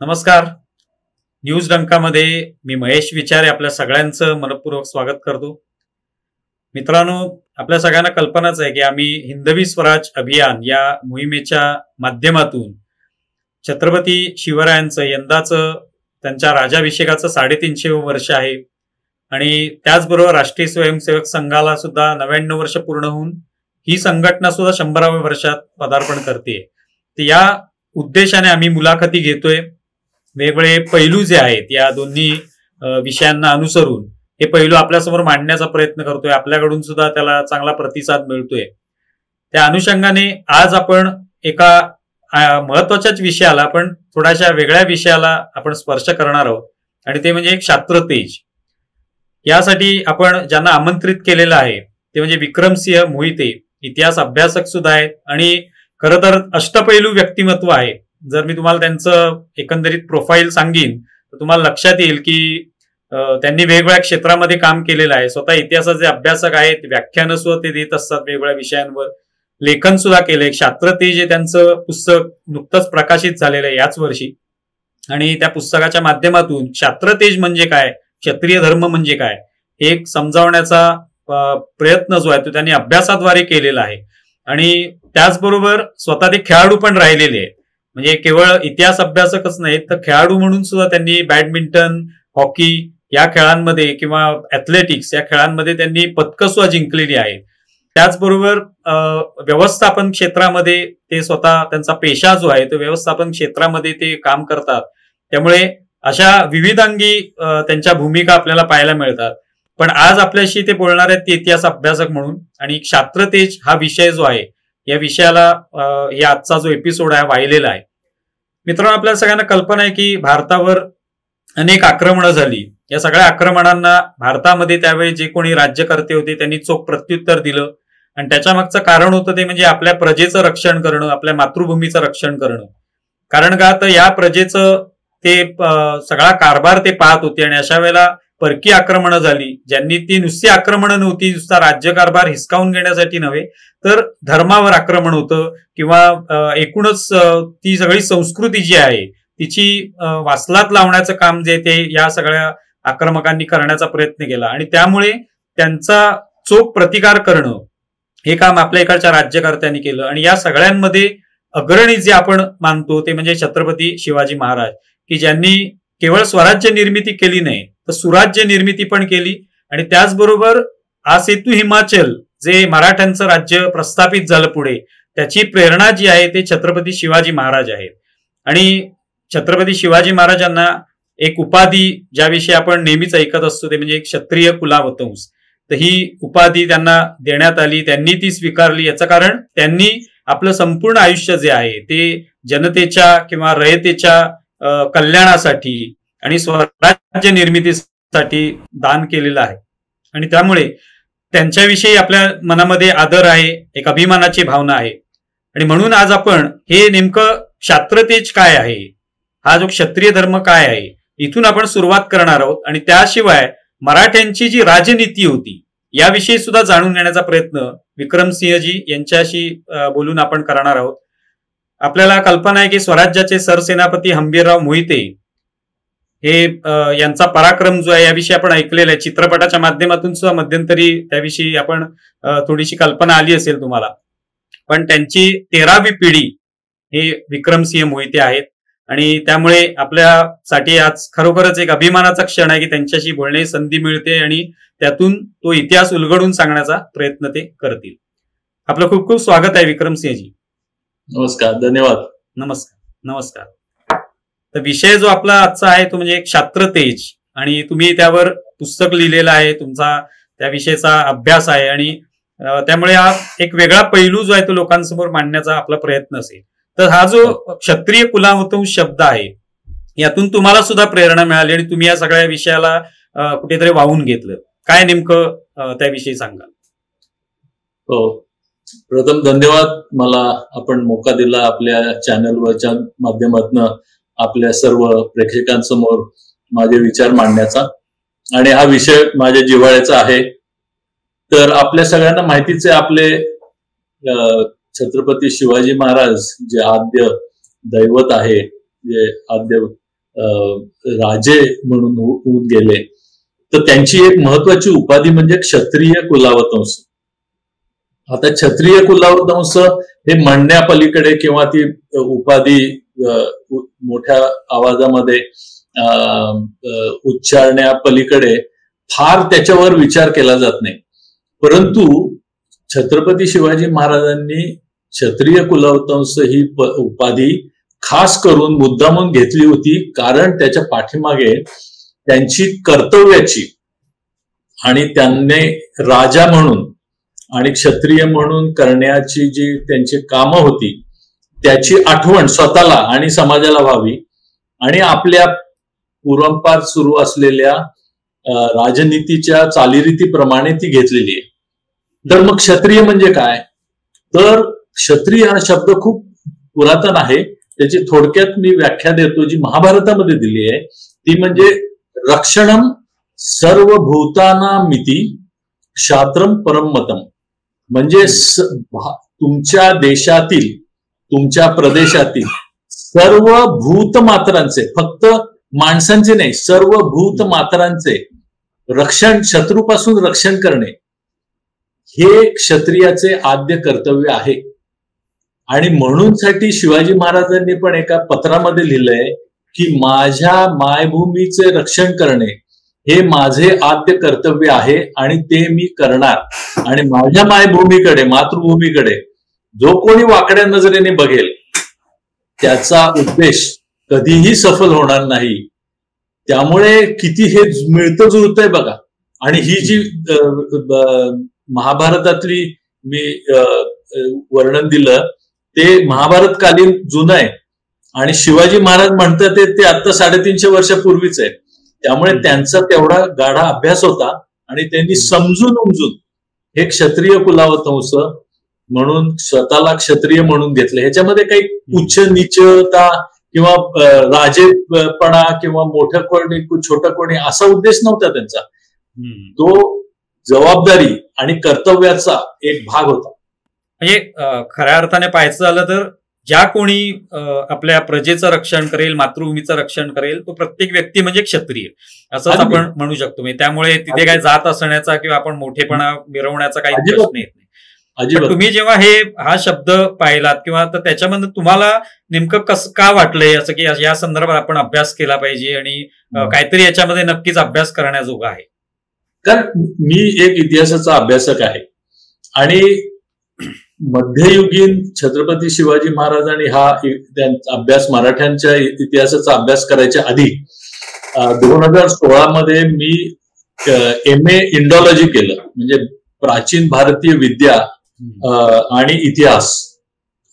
नमस्कार. न्यूज डंकामध्ये मी महेश विचारे आपल्या सगळ्यांचं मनपूर्वक स्वागत करतो. मित्रांनो, आपल्या सगळ्यांना कल्पनाच आहे की आम्ही हिंदवी स्वराज अभियान या मोहिमेच्या माध्यमातून छत्रपती शिवरायांचं यंदाचं त्यांच्या राजाभिषेकाचं 350 वर्ष आहे आणि त्याचबरोबर राष्ट्रीय स्वयंसेवक संघाला सुद्धा 99 वर्ष पूर्ण होऊन ही संघटना सुद्धा 100व्या वर्षात पदार्पण करते. तर या उद्देशाने आम्ही मुलाखती घेतोय. वेगवेगळे पैलू जे आहेत या दोन्ही विषयांना अनुसरून हे पैलू आपल्यासमोर मांडण्याचा प्रयत्न करतोय. आपल्याकडून सुद्धा त्याला चांगला प्रतिसाद मिळतोय. त्या अनुषंगाने आज आपण एका महत्वाच्याच विषयाला, पण थोड्याशा वेगळ्या विषयाला आपण स्पर्श करणार आहोत आणि ते म्हणजे एक क्षात्रतेज. यासाठी आपण ज्यांना आमंत्रित केलेलं आहे ते म्हणजे विक्रमसिंह मोहिते, इतिहास अभ्यासक सुद्धा आहेत आणि खरं तर अष्टपैलू व्यक्तिमत्व आहे. जर मी तुम्हाला त्यांचं एकंदरीत प्रोफाईल सांगीन तर तुम्हाला लक्षात येईल की त्यांनी वेगवेगळ्या क्षेत्रामध्ये काम केलेलं आहे. स्वतः इतिहासाचे अभ्यासक आहेत, व्याख्यानं सुद्धा ते देत असतात वेगवेगळ्या विषयांवर, लेखन सुद्धा केलंय. क्षात्रतेज हे त्यांचं पुस्तक नुकतंच प्रकाशित झालेलं आहे याच वर्षी आणि त्या पुस्तकाच्या माध्यमातून क्षात्रतेज म्हणजे काय, क्षत्रिय धर्म म्हणजे काय हे एक समजावण्याचा प्रयत्न जो आहे तो त्यांनी अभ्यासाद्वारे केलेला आहे. आणि त्याचबरोबर स्वतः ते खेळाडू पण राहिलेले आहेत. म्हणजे केवळ इतिहास अभ्यासकच नाहीत तर खेळाडू म्हणून सुद्धा त्यांनी बॅडमिंटन, हॉकी या खेळांमध्ये किंवा ऍथलेटिक्स या खेळांमध्ये त्यांनी पदकं सुद्धा जिंकलेली आहेत. त्याचबरोबर व्यवस्थापन क्षेत्रामध्ये ते स्वतः, त्यांचा पेशा जो आहे तो व्यवस्थापन क्षेत्रामध्ये ते काम करतात. त्यामुळे अशा विविधांगी त्यांच्या भूमिका आपल्याला पाहायला मिळतात. पण आज आपल्याशी ते बोलणार आहेत ते इतिहास अभ्यासक म्हणून. आणि क्षात्रतेज हा विषय जो आहे या विषयाला या आजचा जो एपिसोड आहे वाहिलेला आहे. मित्रांनो, आपल्या सगळ्यांना कल्पना आहे की भारतावर अनेक आक्रमणं झाली. या सगळ्या आक्रमणांना भारतामध्ये त्यावेळी जे कोणी राज्यकर्ते होते त्यांनी चोख प्रत्युत्तर दिलं आणि त्याच्या मागचं कारण होतं ते म्हणजे आपल्या प्रजेचं रक्षण करणं, आपल्या मातृभूमीचं रक्षण करणं. कारण का तर या प्रजेचं ते सगळा कारभार ते पाहत होते आणि अशा वेळेला परकी आक्रमणं झाली, ज्यांनी ती नुसती आक्रमणं नव्हती, नुसता राज्यकारभार हिसकावून घेण्यासाठी नव्हे तर धर्मावर आक्रमण होतं किंवा एकूणच ती सगळी संस्कृती जी आहे तिची वासलात लावण्याचं काम जे ते या सगळ्या आक्रमकांनी करण्याचा प्रयत्न केला आणि त्यामुळे त्यांचा चोख प्रतिकार करणं हे काम आपल्या इकडच्या राज्यकर्त्यांनी केलं. आणि या सगळ्यांमध्ये अग्रणी जे आपण मानतो ते म्हणजे छत्रपती शिवाजी महाराज, की ज्यांनी केवळ स्वराज्य निर्मिती केली नाही तर सुराज्य निर्मिती पण केली. आणि त्याचबरोबर आ सेतू हिमाचल जे मराठ्यांचं राज्य प्रस्थापित झालं पुढे, त्याची प्रेरणा जी आहे ते छत्रपती शिवाजी महाराज आहेत. आणि छत्रपती शिवाजी महाराजांना एक उपाधी ज्याविषयी आपण नेहमीच ऐकत असतो ते म्हणजे क्षत्रिय कुलावतंस. तर ही उपाधी त्यांना देण्यात आली, त्यांनी ती स्वीकारली. याचं कारण त्यांनी आपलं संपूर्ण आयुष्य जे आहे ते जनतेच्या किंवा रयतेच्या कल्याणासाठी आणि स्वराज्य निर्मितीसाठी दान केलेलं आहे. आणि त्यामुळे त्यांच्याविषयी आपल्या मनामध्ये आदर आहे, एक अभिमानाची भावना आहे. आणि म्हणून आज आपण हे नेमकं क्षात्रतेज काय आहे, हा जो क्षत्रिय धर्म काय आहे, इथून आपण सुरुवात करणार आहोत. आणि त्याशिवाय मराठ्यांची जी राजनीती होती याविषयी सुद्धा जाणून घेण्याचा प्रयत्न विक्रमसिंहजी यांच्याशी बोलून आपण करणार आहोत. आपल्याला कल्पना आहे की स्वराज्याचे सरसेनापती हंबीरराव मोहिते हे यांचा पराक्रम जो आहे याविषयी आपण ऐकलेला आहे. चित्रपटाच्या माध्यमातून सुद्धा मध्यंतरी त्याविषयी आपण थोडीशी कल्पना आली असेल तुम्हाला. पण त्यांची 13वी पिढी हे विक्रमसिंह मोहिते आहेत आणि त्यामुळे आपल्यासाठी आज खरोखरच एक अभिमानाचा क्षण आहे की त्यांच्याशी बोलण्याची संधी मिळते आणि त्यातून तो इतिहास उलगडून सांगण्याचा प्रयत्न ते करतील. आपलं खूप खूप स्वागत आहे विक्रमसिंहजी. नमस्कार, धन्यवाद. नमस्कार. नमस्कार. तर विषय जो आपला आजचा आहे तो म्हणजे क्षात्रतेज आणि तुम्ही त्यावर पुस्तक लिहिलेलं आहे, तुमचा त्याविषयीचा अभ्यास आहे आणि त्यामुळे हा एक वेगळा पैलू जो आहे तो लोकांसमोर मांडण्याचा आपला प्रयत्न असेल. तर हा जो क्षत्रिय कुलावतंस शब्द आहे यातून तुम्हाला सुद्धा प्रेरणा मिळाली आणि तुम्ही या सगळ्या विषयाला कुठेतरी वाहून घेतलं. काय नेमकं त्याविषयी सांगा. हो, प्रथम धन्यवाद. मला आपण मोका दिला आपल्या चॅनलवरच्या माध्यमातून आपल्या सर्व प्रेक्षकांसमोर माझे विचार मांडण्याचा. आणि हा विषय माझ्या जिव्हाळ्याचा आहे. तर आपल्या सगळ्यांना माहितीच आहे आपले छत्रपती शिवाजी महाराज जे आद्य दैवत आहे, जे आद्य राजे म्हणून होऊन गेले. तर त्यांची एक महत्वाची उपाधी म्हणजे क्षत्रिय कुलावतंस. आता क्षत्रिय कुलावतंस हे म्हणण्यापलीकडे किंवा ती उपाधी मोठ्या आवाजामध्ये उच्चारण्यापलीकडे फार त्याच्यावर विचार केला जात नाही. परंतु छत्रपती शिवाजी महाराजांनी क्षत्रिय कुलावतंस ही उपाधी खास करून मुद्दामून घेतली होती, कारण त्याच्या पाठीमागे त्यांची कर्तव्याची आणि त्यांनी राजा म्हणून आणि क्षत्रिय म्हणून करण्याची जी त्यांची कामं होती त्याची आठवण स्वतःला आणि समाजाला व्हावी, आणि आपल्या पूर्वापार सुरू असलेल्या राजनीतीच्या चालीरीतीप्रमाणे ती घेतलेली आहे. तर मग क्षत्रिय म्हणजे काय? तर क्षत्रिय हा शब्द खूप पुरातन आहे. त्याची थोडक्यात मी व्याख्या देतो जी महाभारतामध्ये दिली आहे. ती म्हणजे रक्षणम सर्वभूतानामिति क्षात्रम परममतम. म्हणजे तुमच्या देशातील, तुमच्या प्रदेशातील सर्व भूतमात्रांचे, फक्त माणसांचे नाही, सर्व भूतमात्रांचे रक्षण, शत्रूपासून रक्षण करणे हे क्षत्रियाचे आद्य कर्तव्य आहे. आणि म्हणून साठी शिवाजी महाराजांनी पण एका पत्रामध्ये लिहिलंय की माझ्या मायभूमीचे रक्षण करणे हे माझे आद्य कर्तव्य आहे आणि ते मी करणार. आणि माझ्या मायभूमीकडे, मातृभूमीकडे जो कोणी वाकड्या नजरेने बघेल त्याचा उद्देश कधीही सफल होणार नाही. त्यामुळे किती हे मिळतं जुळतंय बघा. आणि ही जी महाभारतातली मी वर्णन दिलं ते महाभारतकालीन जुनं आहे, आणि शिवाजी महाराज म्हणतात ते आता 350 वर्षापूर्वीच आहे. त्यामुळे त्यांचा तेवढा गाढा अभ्यास होता आणि त्यांनी समजून उमजून हे क्षत्रिय कुलावतंस म्हणून स्वतःला क्षत्रिय म्हणून घेतले. ह्याच्यामध्ये काही उच्च नीचता किंवा राजेपणा किंवा मोठं कोणी छोटं कोणी असा उद्देश नव्हता त्यांचा. तो जबाबदारी आणि कर्तव्याचा एक भाग होता. म्हणजे खऱ्या अर्थाने पाहायचं झालं तर ज्या कोणी आपल्या प्रजेचं रक्षण करेल, मातृभूमीचं रक्षण करेल, तो प्रत्येक व्यक्ती म्हणजे क्षत्रिय असंच आपण म्हणू शकतो. त्यामुळे तिथे काय जात असण्याचा किंवा आपण मोठेपणा मिरवण्याचा काही प्रश्न येत नाही. तुम्ही जेव्हा हा शब्द पाहिलात किंवा तर त्याच्यामध्ये तुम्हाला नेमकं कसं का वाटलंय असं की या संदर्भात आपण अभ्यास केला पाहिजे आणि काहीतरी याच्यामध्ये नक्कीच अभ्यास करण्याजोगा आहे? कारण मी एक इतिहासाचा अभ्यासक आहे आणि मध्ययुगीन छत्रपती शिवाजी महाराजांनी हा अभ्यास, मराठ्यांच्या इतिहासाचा अभ्यास करायच्या आधी 2016 मध्ये मी MA इंडॉलॉजी केलं, म्हणजे प्राचीन भारतीय विद्या आणि इतिहास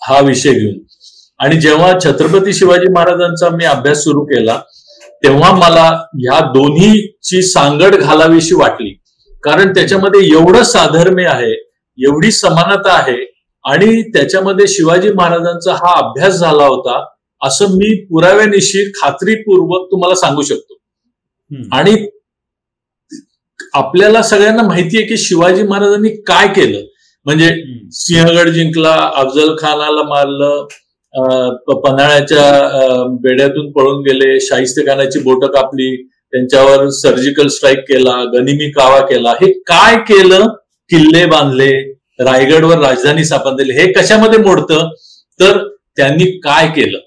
हा विषय घेऊन. आणि जेव्हा छत्रपती शिवाजी महाराजांचा मी अभ्यास सुरू केला तेव्हा मला ह्या दोन्हीची सांगड घालावीशी वाटली, कारण त्याच्यामध्ये एवढं साधर्म्य आहे, एवढी समानता आहे आणि त्याच्यामध्ये शिवाजी महाराजांचा हा अभ्यास झाला होता असं मी पुराव्यानिशी खात्रीपूर्वक तुम्हाला सांगू शकतो. आणि आपल्याला सगळ्यांना माहिती आहे की शिवाजी महाराजांनी काय केलं. म्हणजे सिंहगड जिंकला, अफजल खानाला मारलं, पन्हाळ्याच्या बेड्यातून पळून गेले, शाहिस्तेखानाची बोटं कापली, त्यांच्यावर सर्जिकल स्ट्राईक केला, गनिमी कावा केला. हे काय केलं? किल्ले बांधले, रायगडवर राजधानी स्थापन केली. हे कशामध्ये मोडतं? तर त्यांनी काय केलं.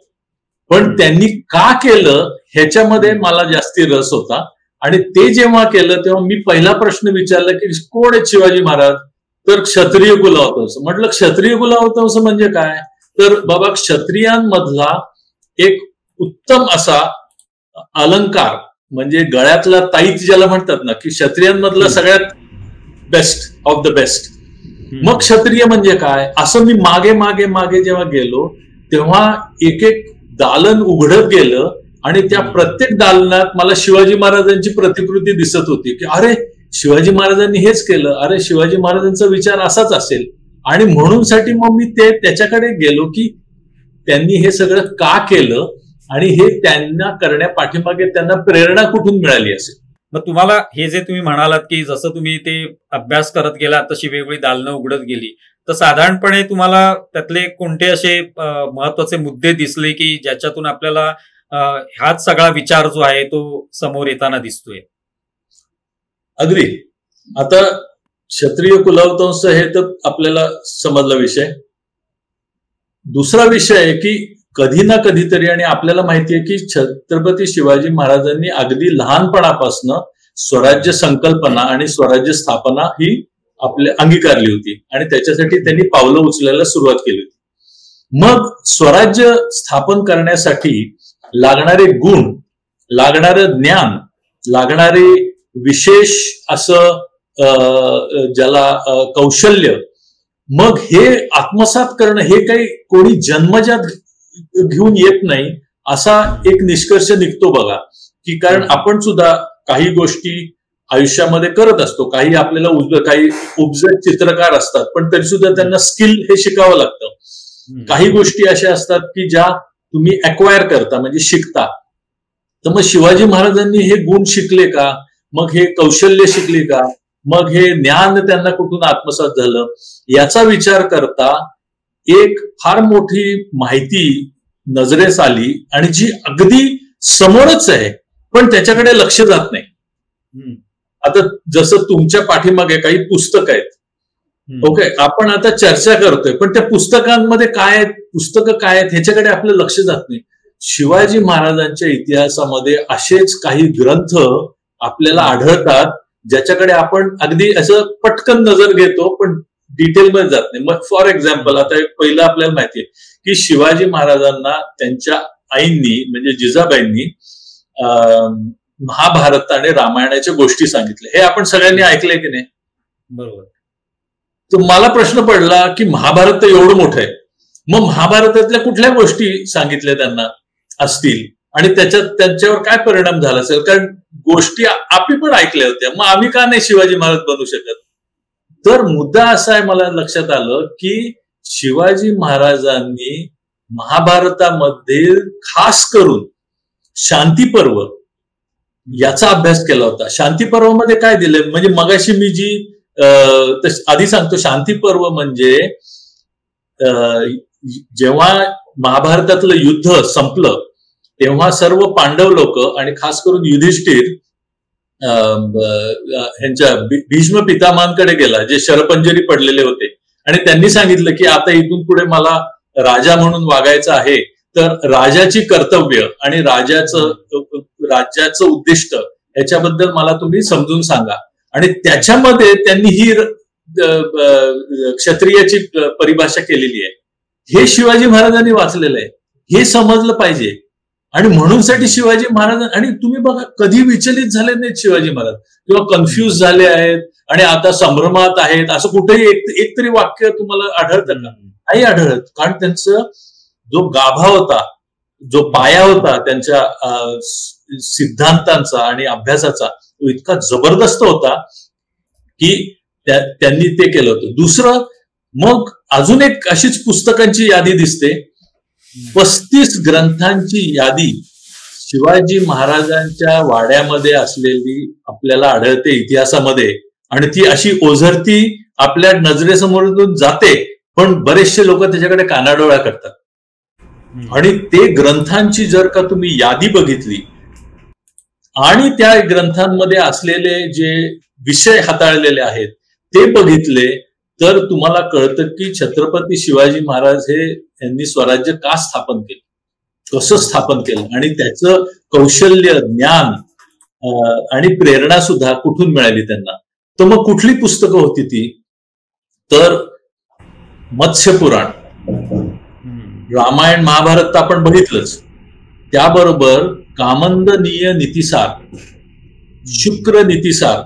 पण त्यांनी का केलं ह्याच्यामध्ये मला जास्ती रस होता. आणि ते जेव्हा केलं तेव्हा मी पहिला प्रश्न विचारला की कोण आहेत शिवाजी महाराज? तर क्षत्रिय कुलावतंस. म्हटलं क्षत्रिय कुलावतंस म्हणजे काय? तर बाबा क्षत्रियांमधला एक उत्तम असा अलंकार म्हणजे गळ्यातला ताईत ज्याला म्हणतात ना, की क्षत्रियांमधला सगळ्यात बेस्ट ऑफ द बेस्ट. मग क्षत्रिय म्हणजे काय असं मी मागे मागे मागे जेव्हा गेलो तेव्हा एक एक दालन उघडत गेलं आणि त्या प्रत्येक दालनात मला शिवाजी महाराजांची प्रतिकृती दिसत होती की अरे शिवाजी महाराजांनी हेच केलं, अरे शिवाजी महाराजांचा विचार असाच असेल. आणि म्हणून साठी मग मी त्याच्याकडे गेलो की त्यांनी हे सगळं का केलं आणि हे त्यांना करण्या पाठीमागे त्यांना प्रेरणा कुठून मिळाली असेल. मग तुम्हाला हे जे तुम्ही म्हणालात की जसं तुम्ही ते अभ्यास करत गेलात तशी वेगवेगळी दालनं उघडत गेली, तर साधारणपणे तुम्हाला त्यातले कोणते असे महत्वाचे मुद्दे दिसले की ज्याच्यातून आपल्याला हाच सगळा विचार जो आहे तो समोर येताना दिसतोय. अगदी. आता क्षत्रिय कुलवंश हे तर आपल्याला समजला विषय. दुसरा विषय आहे की कधी ना कधीतरी, आणि आपल्याला माहितीये की छत्रपती शिवाजी महाराजांनी अगदी लहानपणापासून स्वराज्य संकल्पना आणि स्वराज्य स्थापना ही आपल्या अंगीकारली होती आणि त्याच्यासाठी त्यांनी पावलं उचलायला सुरुवात केली होती. मग स्वराज्य स्थापन करण्यासाठी लागणारे गुण, लागणारं ज्ञान, लागणारे विशेष असं ज्याला कौशल्य, मग हे आत्मसात करणं हे काही कोणी जन्मजात घेऊन येत नाही असा एक निष्कर्ष निघतो बघा. की कारण आपण सुद्धा काही गोष्टी आयुष्यामध्ये करत असतो, काही आपल्याला काही उपजत चित्रकार असतात पण तरी सुद्धा त्यांना स्किल हे शिकावं लागतं. काही गोष्टी अशा असतात की ज्या तुम्ही अक्वायर करता, म्हणजे शिकता. तर मग शिवाजी महाराजांनी हे गुण शिकले का, मग हे कौशल्य शिकले का, मग हे ज्ञान त्यांना कुठून आत्मसात झालं, याचा विचार करता एक फार मोठी माहिती नजरेस आली आणि जी अगदी समोरच आहे पण त्याच्याकडे लक्ष जात नाही. आता जसं तुमच्या पाठीमागे काही पुस्तकं आहेत, ओके, आपण आता चर्चा करतोय पण त्या पुस्तकांमध्ये काय आहेत, पुस्तकं काय आहेत ह्याच्याकडे आपलं लक्ष जात नाही. शिवाजी महाराजांच्या इतिहासामध्ये असेच काही ग्रंथ आपल्याला आढळतात ज्याच्याकडे आपण अगदी असं पटकन नजर घेतो पण डिटेलमध्ये जात नाही. मग फॉर एक्झाम्पल, आता पहिलं आपल्याला माहितीये की शिवाजी महाराजांना त्यांच्या आईंनी म्हणजे जिजाबाईंनी महाभारत आणि रामायणाच्या गोष्टी सांगितल्या. हे आपण सगळ्यांनी ऐकलंय की नाही? बरोबर. तर मला प्रश्न पडला की महाभारत तर एवढं मोठं आहे, मग महाभारतातल्या कुठल्या गोष्टी सांगितल्या त्यांना असतील आणि त्यांच्यावर काय परिणाम झाला असेल? कारण गोष्टी आम्ही पण ऐकल्या होत्या, मग आम्ही का नाही शिवाजी महाराज बनू शकत? तर मुद्दा असा आहे, मला लक्षात आलं की शिवाजी महाराजांनी महाभारतामध्ये खास करून शांती पर्व याचा अभ्यास केला होता. शांती पर्वामध्ये काय दिलंय, म्हणजे मगाशी मी जी आधी सांगतो, शांती पर्व म्हणजे जेव्हा महाभारतातलं युद्ध संपलं तेव्हा सर्व पांडव लोक आणि खास करून युधिष्ठिर ह्यांच्या भीष्म पितामहांकडे गेला, जे शरपंजरी पडलेले होते, आणि त्यांनी सांगितलं की आता इथून पुढे मला राजा म्हणून वागायचं आहे, तर राजाची कर्तव्य आणि राज्याचं उद्दिष्ट याच्याबद्दल मला तुम्ही समजून सांगा. आणि त्याच्यामध्ये त्यांनी ही क्षत्रियाची परिभाषा केलेली आहे. हे शिवाजी महाराजांनी वाचलेलं आहे, हे समजलं पाहिजे. आणि म्हणूनसाठी शिवाजी महाराज, आणि तुम्ही बघा कधी विचलित झाले नाहीत शिवाजी महाराज किंवा कन्फ्युज झाले आहेत आणि आता संभ्रमात आहेत असं कुठेही एक तरी वाक्य तुम्हाला आढळतं का? नाही आढळत. कारण त्यांचा जो गाभा होता, जो पाया होता त्यांच्या सिद्धांतांचा आणि अभ्यासाचा, तो इतका जबरदस्त होता की त्यांनी ते केलं होतं. दुसरं, मग अजून एक अशीच पुस्तकांची यादी दिसते, 35 ग्रंथांची यादी शिवाजी महाराजांच्या वाड्यामध्ये असलेली आपल्याला आढळते इतिहासामध्ये. आणि ती अशी ओझरती आपल्या नजरेसमोरून जाते, पण बरेचसे लोक त्याच्याकडे कानाडोळा करतात. आणि ते ग्रंथांची जर का तुम्ही यादी बघितली आणि त्या ग्रंथांमध्ये असलेले जे विषय हाताळलेले आहेत ते बघितले, तर तुम्हाला कळतं की छत्रपती शिवाजी महाराज यांनी स्वराज्य का स्थापन केलं, कसं स्थापन केलं, आणि त्याचं कौशल्य, ज्ञान आणि प्रेरणा सुद्धा कुठून मिळाली त्यांना. तर मग कुठली पुस्तकं होती ती? तर मत्स्यपुराण, रामायण, महाभारत तर आपण बघितलंच, त्याबरोबर कामंदनीय नीतिसार, शुक्र नीतिसार,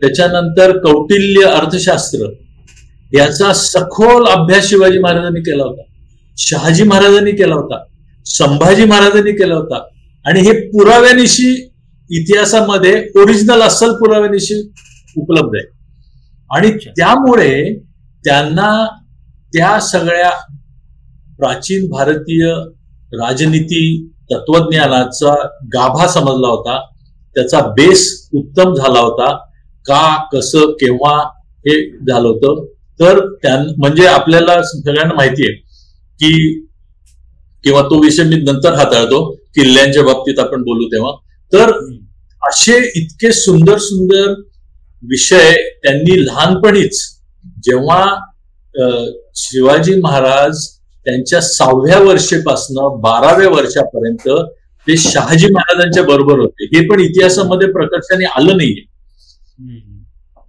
त्याच्यानंतर कौटिल्य अर्थशास्त्र, याचा सखोल अभ्यास शिवाजी महाराजांनी केला होता, शहाजी महाराजांनी केला होता, संभाजी महाराजांनी केला होता. आणि हे पुराव्यानिशी इतिहासामध्ये ओरिजिनल अस्सल पुराव्यानिशी उपलब्ध आहे. आणि त्यामुळे त्यांना त्या सगळ्या प्राचीन भारतीय राजनीती तत्वज्ञानाचा गाभा समजला होता, त्याचा बेस उत्तम झाला होता. का, कसं, केव्हा हे झालं होतं? तर म्हणजे आपल्याला सगळ्यांना माहिती आहे की, किंवा तो विषय मी नंतर हाताळतो, किल्ल्यांच्या बाबतीत आपण बोलू तेव्हा. तर असे इतके सुंदर सुंदर विषय त्यांनी लहानपणीच, जेव्हा शिवाजी महाराज त्यांच्या 6व्या वर्षापासून 12व्या वर्षापर्यंत ते शहाजी महाराजांच्या बरोबर होते. हे पण इतिहासामध्ये प्रकर्षाने आलं नाहीये.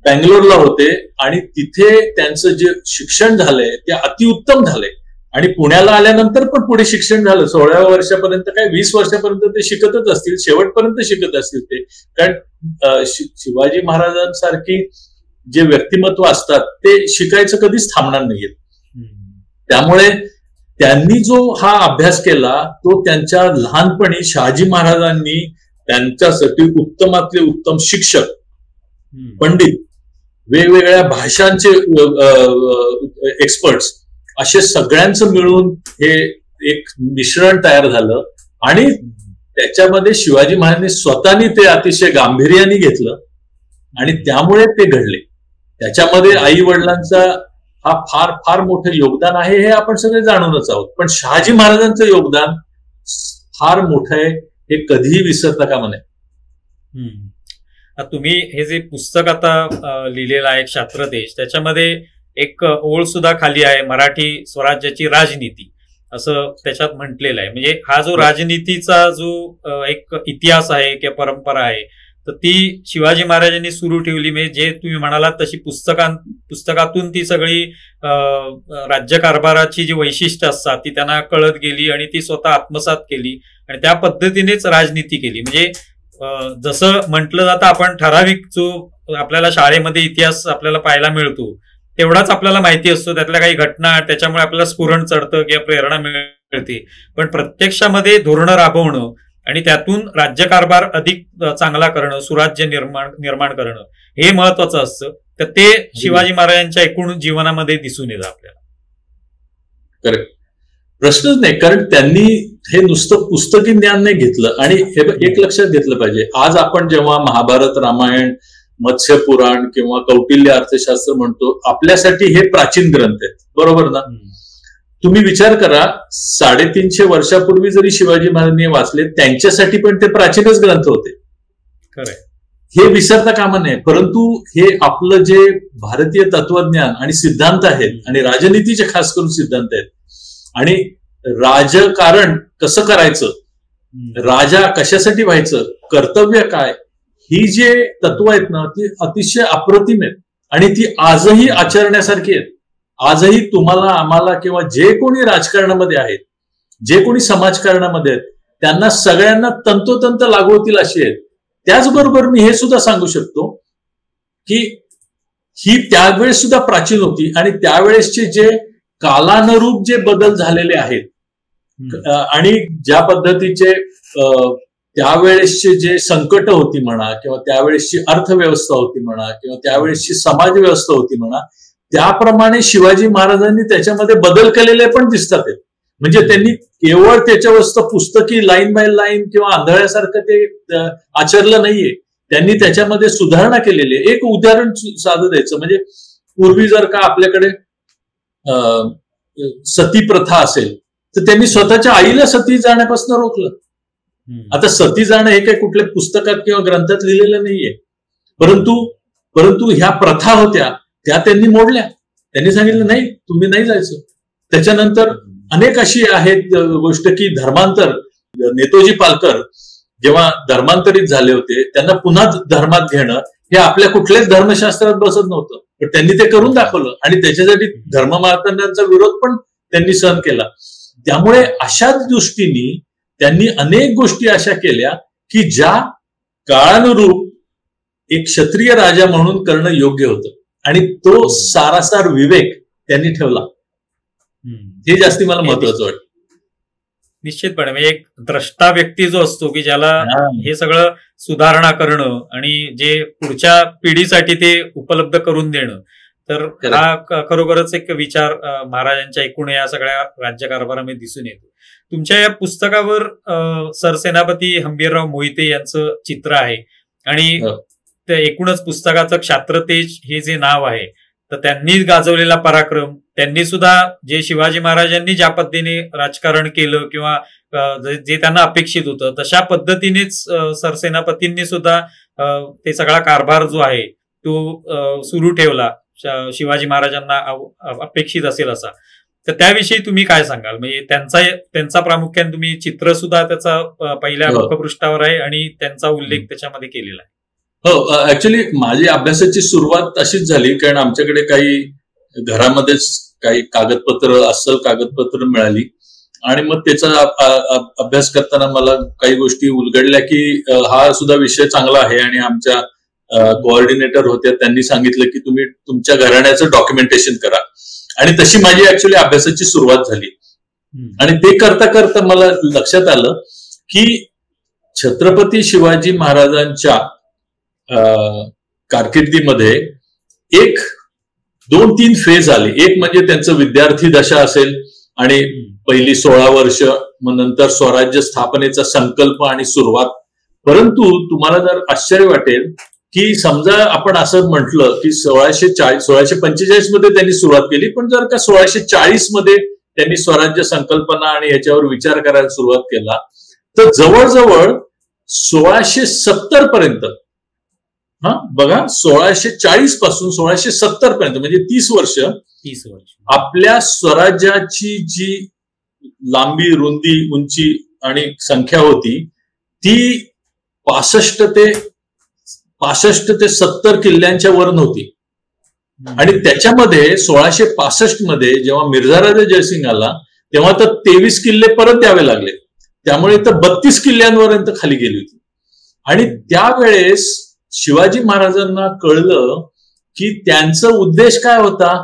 बँगलोरला होते आणि तिथे त्यांचं जे शिक्षण झालंय ते अतिउत्तम झालंय. आणि पुण्याला आल्यानंतर पण पुढे शिक्षण झालं. 16व्या वर्षापर्यंत काय 20 वर्षापर्यंत ते शिकतच असतील, शेवटपर्यंत शिकत असतील ते. कारण शिवाजी महाराजांसारखी जे व्यक्तिमत्व असतात ते शिकायचं कधीच थांबणार नाहीये. त्यामुळे त्यांनी जो हा अभ्यास केला तो त्यांच्या लहानपणी शहाजी महाराजांनी त्यांच्यासाठी उत्तमातले उत्तम शिक्षक, पंडित, वेगवेगळ्या भाषांचे एक्सपर्ट्स, असे सगळ्यांचं मिळून हे एक मिश्रण तयार झालं. आणि त्याच्यामध्ये शिवाजी महाराजांनी स्वतःनी ते अतिशय गांभीर्याने घेतलं आणि त्यामुळे ते घडले. त्याच्यामध्ये आई वडिलांचा हा फार फार मोठं योगदान आहे हे आपण सगळे जाणूनच आहोत. पण शहाजी महाराजांचं योगदान फार मोठं आहे, हे कधीही विसरता कामा नये. तुम्ही हे जे पुस्तक आता लिहिलेलं आहे क्षात्रदेश, त्याच्यामध्ये एक ओळ सुद्धा खाली आहे, मराठी स्वराज्याची राजनीती असं त्याच्यात म्हटलेलं आहे. म्हणजे हा जो राजनीतीचा जो एक इतिहास आहे किंवा परंपरा आहे, तर ती शिवाजी महाराजांनी सुरू ठेवली. म्हणजे जे तुम्ही म्हणालात तशी पुस्तकातून ती सगळी राज्यकारभाराची जी वैशिष्ट्य असतात ती त्यांना कळत गेली आणि ती स्वतः आत्मसात केली आणि त्या पद्धतीनेच राजनीती केली. म्हणजे जसं म्हटलं जातं, आपण ठराविक जो आपल्याला शाळेमध्ये इतिहास आपल्याला पाहायला मिळतो तेवढाच आपल्याला माहिती असतो, त्यातल्या काही घटना, त्याच्यामुळे आपल्याला स्फुरण चढतं किंवा प्रेरणा मिळते. पण प्रत्यक्षामध्ये धोरणं राबवणं आणि त्यातून राज्यकारभार अधिक चांगला करणं, सुराज्य निर्माण करणं हे महत्वाचं असतं. तर ते शिवाजी महाराजांच्या एकूण जीवनामध्ये दिसून येतं आपल्याला. करेक्ट, प्रश्नच नाही. कारण त्यांनी हे नुसतं पुस्तकी ज्ञान नाही घेतलं. आणि हे एक लक्षात घेतलं पाहिजे, आज आपण जेव्हा महाभारत, रामायण, मत्स्य पुराण किंवा कौटिल्य अर्थशास्त्र म्हणतो, आपल्यासाठी हे प्राचीन ग्रंथ आहेत, बरोबर ना? तुम्ही विचार करा, 350 वर्षापूर्वी जरी शिवाजी महाराजांनी वाचले, त्यांच्यासाठी पण ते प्राचीनच ग्रंथ होते. खरंय, हे विसरता कामा नये. परंतु हे आपलं जे भारतीय तत्वज्ञान आणि सिद्धांत आहेत, आणि राजनीतीचे खास करून सिद्धांत आहेत, आणि राजकारण कसं करायचं, राजा कशासाठी व्हायचं, कर्तव्य काय, ही जे तत्व आहेत ना, ती अतिशय अप्रतिम आहेत आणि ती आजही आचरण्यासारखी आहेत. आजही तुम्हाला, आम्हाला किंवा जे कोणी राजकारणामध्ये आहेत, जे कोणी समाजकारणामध्ये आहेत, त्यांना सगळ्यांना तंतोतंत लागू होतील अशी आहेत. त्याचबरोबर मी हे सुद्धा सांगू शकतो की ही त्यावेळेस सुद्धा प्राचीन होती आणि त्यावेळेसचे जे कालानुरूप जे बदल झालेले आहेत आणि ज्या पद्धतीचे त्यावेळेसचे जे संकट होती म्हणा, किंवा त्यावेळेसची अर्थव्यवस्था होती म्हणा, किंवा त्यावेळेसची समाज व्यवस्था होती म्हणा, त्याप्रमाणे शिवाजी महाराजांनी त्याच्यामध्ये बदल केलेले पण दिसतात. म्हणजे त्यांनी केवळ त्याच्यावर पुस्तकी लाईन बाय लाईन किंवा आंधळ्यासारखं ते आचरलं नाहीये, त्यांनी त्याच्यामध्ये सुधारणा केलेली आहे. एक उदाहरण साधं द्यायचं म्हणजे, पूर्वी जर का आपल्याकडे सती प्रथा असेल तर त्यांनी स्वतःच्या आईला सती जाण्यापासून रोखलं. आता सती जाणं हे काही कुठल्या पुस्तकात किंवा ग्रंथात लिहिलेलं नाहीये, परंतु ह्या प्रथा होत्या त्या त्यांनी मोडल्या. त्यांनी सांगितलं नाही, तुम्ही नाही जायचं. त्याच्यानंतर अनेक अशी आहेत गोष्ट की धर्मांतर, नेतोजी पालकर जेव्हा धर्मांतरित झाले होते, त्यांना पुन्हा धर्मात घेणं हे आपल्या कुठल्याच धर्मशास्त्रात बसत नव्हतं, पण त्यांनी ते करून दाखवलं आणि त्याच्यासाठी धर्ममार्तंडांचा विरोध पण त्यांनी सहन केला. त्यामुळे अशाच दृष्टीने त्यांनी अनेक गोष्टी अशा केल्या की ज्या काळानुरूप एक क्षत्रिय राजा म्हणून करणं योग्य होतं, आणि तो सारासार विवेक त्यांनी ठेवला. हे जास्ती मला महत्वाचं वाटतं. निश्चितपणे म्हणजे एक द्रष्टा व्यक्ती जो असतो की ज्याला हे सगळं सुधारणा करणं आणि जे पुढच्या पिढीसाठी ते उपलब्ध करून देणं, तर हा खरोखरच एक विचार महाराजांच्या एकूण या सगळ्या राज्यकारभारामध्ये दिसून येतो. तुमच्या या पुस्तकावर सरसेनापती हंबीरराव मोहिते यांचं चित्र आहे आणि त्या एकूणच पुस्तकाचं क्षात्रतेज हे जे नाव आहे, तर त्यांनी गाजवलेला पराक्रम, त्यांनी सुद्धा जे शिवाजी महाराजांनी ज्या पद्धतीने राजकारण केलं किंवा जे त्यांना अपेक्षित होतं तशा पद्धतीनेच सरसेनापतींनी सुद्धा ते सगळा कारभार जो आहे तो सुरू ठेवला शिवाजी महाराजांना अपेक्षित असेल असा. तर त्याविषयी तुम्ही काय सांगाल? म्हणजे त्यांचा प्रामुख्याने तुम्ही चित्र सुद्धा त्याचा पहिल्या मुखपृष्ठावर आहे आणि त्यांचा उल्लेख त्याच्यामध्ये केलेला आहे. हो, ऍक्च्युली माझी अभ्यासाची सुरुवात अशीच झाली, कारण आमच्याकडे काही घरामध्येच काही कागदपत्र, अस्सल कागदपत्र मिळाली आणि मग त्याचा अभ्यास करताना मला काही गोष्टी उलगडल्या की हा सुद्धा विषय चांगला आहे. आणि आमच्या कोऑर्डिनेटर होत्या, त्यांनी सांगितलं की तुम्ही तुमच्या घराण्याचं डॉक्युमेंटेशन करा. आणि तशी माझी ऍक्च्युली अभ्यासाची सुरुवात झाली. आणि ते करता करता मला लक्षात आलं की छत्रपती शिवाजी महाराजांच्या कारकिर्दीमध्ये एक 2-3 फेज आले. एक म्हणजे त्यांचं विद्यार्थी दशा असेल आणि पहिली 16 वर्ष, मग नंतर स्वराज्य स्थापनेचा संकल्प आणि सुरुवात. परंतु तुम्हाला जर आश्चर्य वाटेल की समजा आपण असं म्हटलं की 1645 मध्ये त्यांनी सुरुवात केली, पण जर का 1640 मध्ये त्यांनी स्वराज्य संकल्पना आणि ह्याच्यावर विचार करायला सुरुवात केला, तर जवळजवळ 1670 पर्यंत, बघा 1640 पासून 1670 पर्यंत म्हणजे 30 वर्ष आपल्या स्वराज्याची जी लांबी, रुंदी, उंची आणि संख्या होती ती 65 ते 70 किल्ल्यांच्या वर नव्हती. आणि त्याच्यामध्ये 1665 मध्ये जेव्हा मिर्झा राजा जयसिंग आला तेव्हा तर 23 किल्ले परत द्यावे लागले. त्यामुळे तर 32 किल्ल्यांपर्यंत खाली गेली होती. आणि त्यावेळेस शिवाजी महाराजांना कळलं की त्यांचा उद्देश काय होता,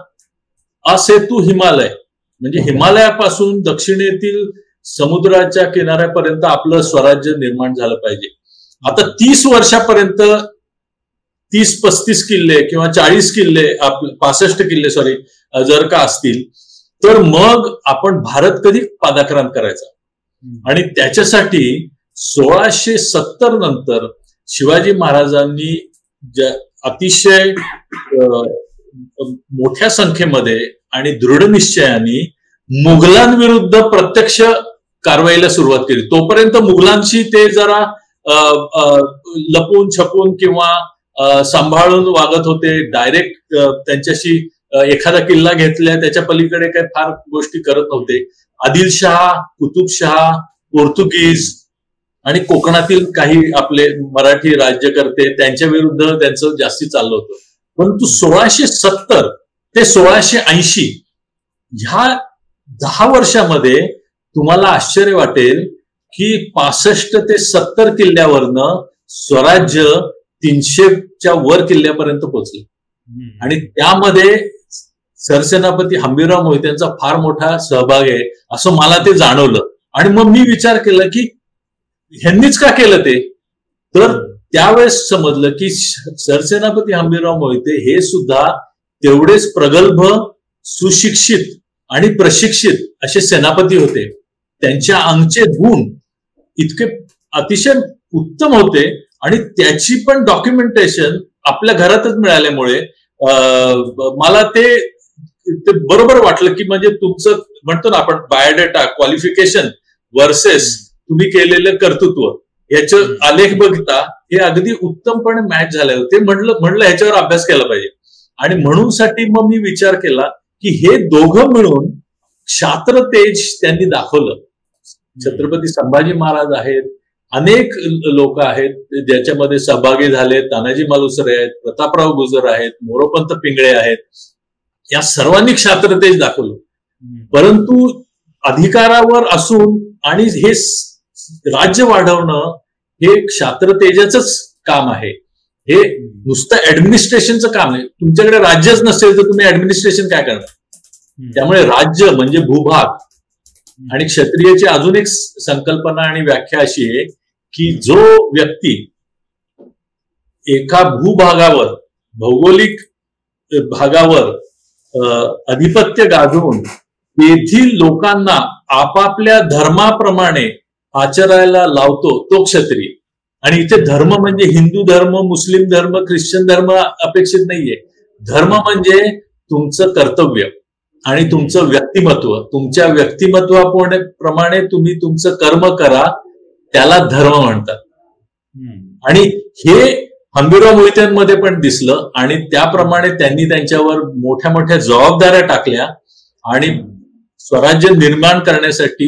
असेतू हिमालय, म्हणजे हिमालयापासून दक्षिणेतील समुद्राच्या किनाऱ्यापर्यंत आपलं स्वराज्य निर्माण झालं पाहिजे. आता 30 वर्षापर्यंत 30-35 किल्ले किंवा 40 किल्ले, 65 किल्ले जर का असतील तर मग आपण भारत कधी पादाक्रांत करायचा. आणि त्याच्यासाठी 1670 नंतर शिवाजी महाराजांनी अतिशय मोठ्या संख्येमध्ये आणि दृढ निश्चयाने मुघलांविरुद्ध प्रत्यक्ष कारवाईला सुरुवात केली. तोपर्यंत मुघलांशी ते जरा लपून छपून किंवा सांभाळून वागत होते. डायरेक्ट त्यांच्याशी एखादा किल्ला घेतला त्याच्या पलीकडे काही फार गोष्टी करत नव्हते. आदिलशहा, कुतुबशहा, पोर्तुगीज आणि कोकणातील काही आपले मराठी राज्यकर्ते त्यांच्या विरुद्ध त्यांचं जास्ती चाललं होतं. परंतु 1670 ते 1680 ह्या 10 वर्षामध्ये तुम्हाला आश्चर्य वाटेल की 65 ते 70 किल्ल्यावरनं स्वराज्य 300च्या वर किल्ल्यापर्यंत पोहोचले. आणि त्यामध्ये सरसेनापती हंबीरराव मोहित्यांचा फार मोठा सहभाग आहे असं मला ते जाणवलं. आणि मग मी विचार केला की ह्यांनीच का केलं ते, तर त्यावेळेस समजलं की सरसेनापती हंबीरराव मोहिते हे सुद्धा तेवढेच प्रगल्भ, सुशिक्षित आणि प्रशिक्षित असे सेनापती होते. त्यांच्या अंगचे गुण इतके अतिशय उत्तम होते आणि त्याची पण डॉक्युमेंटेशन आपल्या घरातच मिळाल्यामुळे मला ते बरोबर वाटलं की म्हणजे तुमचं म्हणतो ना आपण बायोडेटा, क्वालिफिकेशन वर्सेस तुम्ही केलेलं कर्तृत्व याचं आलेख बघता हे अगदी उत्तमपणे मॅच झाले होते. म्हणलं ह्याच्यावर अभ्यास केला पाहिजे. आणि म्हणूनसाठी मग मी विचार केला की हे दोघं मिळून क्षात्रतेज त्यांनी दाखवलं. छत्रपती संभाजी महाराज आहेत, अनेक लोक आहेत ज्याच्यामध्ये सहभागी झाले. तानाजी मालुसरे आहेत, प्रतापराव गुजर आहेत, मोरोपंत पिंगळे आहेत. या सर्वांनी क्षात्रतेज दाखवलं. परंतु अधिकारावर असून आणि हे राज्य वाढवणं हे क्षात्रतेजाचंच काम आहे. हे नुसतं ऍडमिनिस्ट्रेशनचं काम आहे. तुमच्याकडे राज्यच नसेल तर तुम्ही ऍडमिनिस्ट्रेशन काय करणार. त्यामुळे राज्य म्हणजे भूभाग. आणि क्षत्रियाची अजून एक संकल्पना आणि व्याख्या अशी आहे की जो व्यक्ती एका भूभागावर, भौगोलिक भागावर अधिपत्य गाजवून तेथील लोकांना आपापल्या धर्माप्रमाणे आचरायला लावतो तो क्षत्रिय. आणि इथे धर्म म्हणजे हिंदू धर्म, मुस्लिम धर्म, ख्रिश्चन धर्म अपेक्षित नाहीये. धर्म म्हणजे तुमचं कर्तव्य आणि तुमचं व्यक्तिमत्व, तुमच्या व्यक्तिमत्वाप्रमाणे तुम्ही तुमचं कर्म करा, त्याला धर्म म्हणतात. आणि हे हंबीरराव मोहित्यांमध्ये पण दिसलं आणि त्याप्रमाणे त्यांनी त्यांच्यावर मोठ्या मोठ्या जबाबदाऱ्या टाकल्या आणि स्वराज्य निर्माण करण्यासाठी,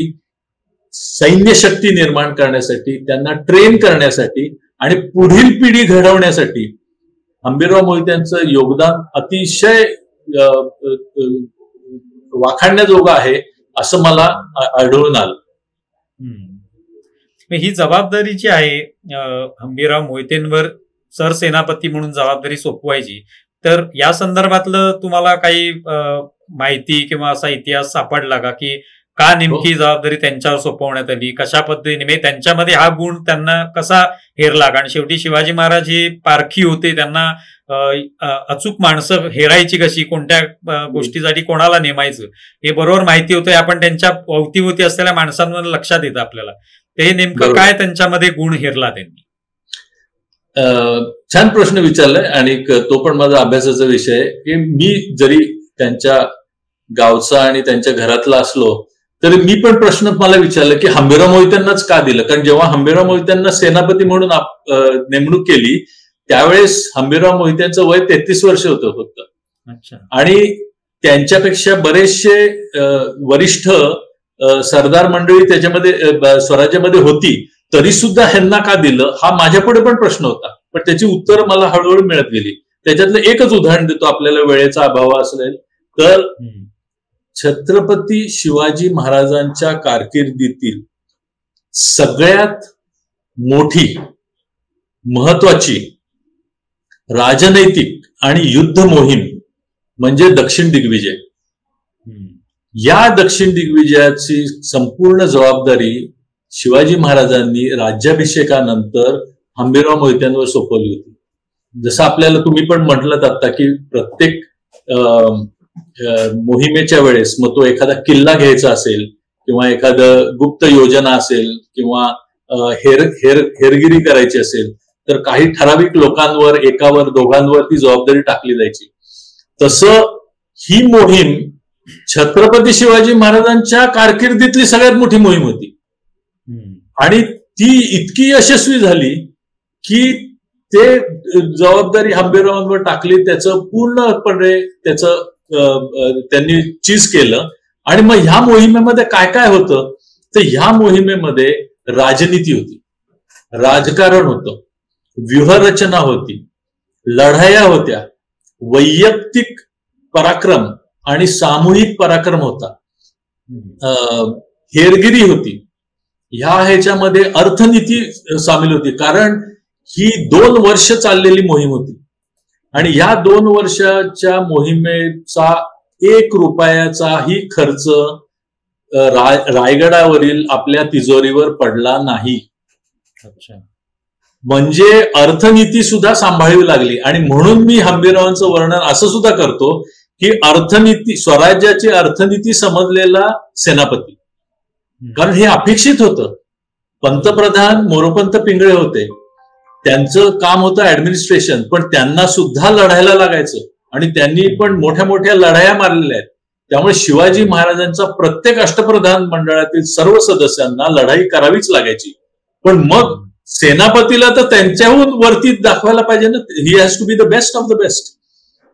सैन्य शक्ती निर्माण करण्यासाठी, त्यांना ट्रेन करण्यासाठी आणि पुढील पिढी घडवण्यासाठी हंबीरराव मोहित्यांचं योगदान अतिशय वाखाणण्याजोगं आहे असं मला आढळून आलं. ही जबाबदारी जी आहे हंबीरराव मोहितेंवर सरसेनापती म्हणून जबाबदारी सोपवायची, तर या संदर्भातलं तुम्हाला काही माहिती किंवा असा इतिहास सापडला का नेमकी जबाबदारी त्यांच्यावर सोपवण्यात आली, कशा पद्धतीने, म्हणजे त्यांच्यामध्ये हा गुण त्यांना कसा हेरला? कारण शेवटी शिवाजी महाराज हे पारखी होते, त्यांना अचूक माणसं हेरायची कशी, कोणत्या गोष्टीसाठी कोणाला नेमायचं हे बरोबर माहिती होतं. आपण त्यांच्या अवतीभोवती असलेल्या माणसांमध्ये लक्षात येतं आपल्याला. ते नेमकं काय त्यांच्यामध्ये गुण हेरला त्यांनी? छान प्रश्न विचारलाय आणि तो पण माझा अभ्यासाचा विषय आहे की मी जरी त्यांच्या गावचा आणि त्यांच्या घरातला असलो तरी मी पण प्रश्न मला विचारला की हंबीरराव मोहित्यांनाच का दिलं? कारण जेव्हा हंबीरराव मोहित्यांना सेनापती म्हणून नेमणूक केली त्यावेळेस हंबीरराव मोहित्यांचं वय 33 वर्ष होतं फक्त. आणि त्यांच्यापेक्षा बरेचसे वरिष्ठ सरदार मंडळी त्याच्यामध्ये स्वराज्यामध्ये होती, तरी सुद्धा ह्यांना का दिलं हा माझ्यापुढे पण प्रश्न होता. पण त्याची उत्तर मला हळूहळू मिळत गेली. त्याच्यातलं एकच उदाहरण देतो, आपल्याला वेळेचा अभाव असेल तर. छत्रपती शिवाजी महाराजांच्या कारकिर्दीतील सगळ्यात मोठी, महत्वाची राजनैतिक आणि युद्ध मोहीम म्हणजे दक्षिण दिग्विजय. या दक्षिण दिग्विजयाची संपूर्ण जबाबदारी शिवाजी महाराजांनी राज्याभिषेकानंतर हंबीरराव मोहित्यांवर सोपवली होती. जसं आपल्याला तुम्ही पण म्हटलं आता की प्रत्येक मोहिमेच्या वेळेस, मग तो एखादा किल्ला घ्यायचा असेल किंवा एखादं गुप्त योजना असेल किंवा हेरगिरी करायची असेल तर काही ठराविक लोकांवर, एकावर दोघांवर ती जबाबदारी टाकली जायची. तसं ही मोहीम छत्रपती शिवाजी महाराजांच्या कारकिर्दीतली सगळ्यात मोठी मोहीम होती आणि ती इतकी यशस्वी झाली की ते जबाबदारी हंबीररावांवर टाकली, त्याचं पूर्णपणे त्याचं त्यांनी चीज केलं. आणि मग ह्या मोहिमेमध्ये काय काय होतं तर ह्या मोहिमेमध्ये राजनीती होती, राजकारण होतं, व्यूहरचना होती, लढाया होत्या, वैयक्तिक पराक्रम आणि सामूहिक पराक्रम होता, हेरगिरी होती. ह्याच्यामध्ये अर्थनीती सामील होती. कारण ही 2 वर्ष चाललेली मोहीम होती आणि या 2 वर्षाच्या मोहिमेचा 1 रुपयाचाही खर्च रायगडावरील आपल्या तिजोरीवर पडला नाही. म्हणजे अर्थनीती सुद्धा सांभाळावी लागली. आणि म्हणून मी हंबीररावांचं वर्णन असं सुद्धा करतो की अर्थनीती, स्वराज्याची अर्थनीती समजलेला सेनापती. कारण हे अपेक्षित होतं. पंतप्रधान मोरोपंत पिंगळे होते, त्यांचं काम होतं ऍडमिनिस्ट्रेशन, पण त्यांना सुद्धा लढायला लागायचं आणि त्यांनी पण मोठ्या मोठ्या लढाया मारलेल्या आहेत. त्यामुळे शिवाजी महाराजांचा प्रत्येक अष्टप्रधान मंडळातील सर्व सदस्यांना लढाई करावीच लागायची. पण मग सेनापतीला तर त्यांच्याहून वरती दाखवायला पाहिजे ना, he has to be the best of the best.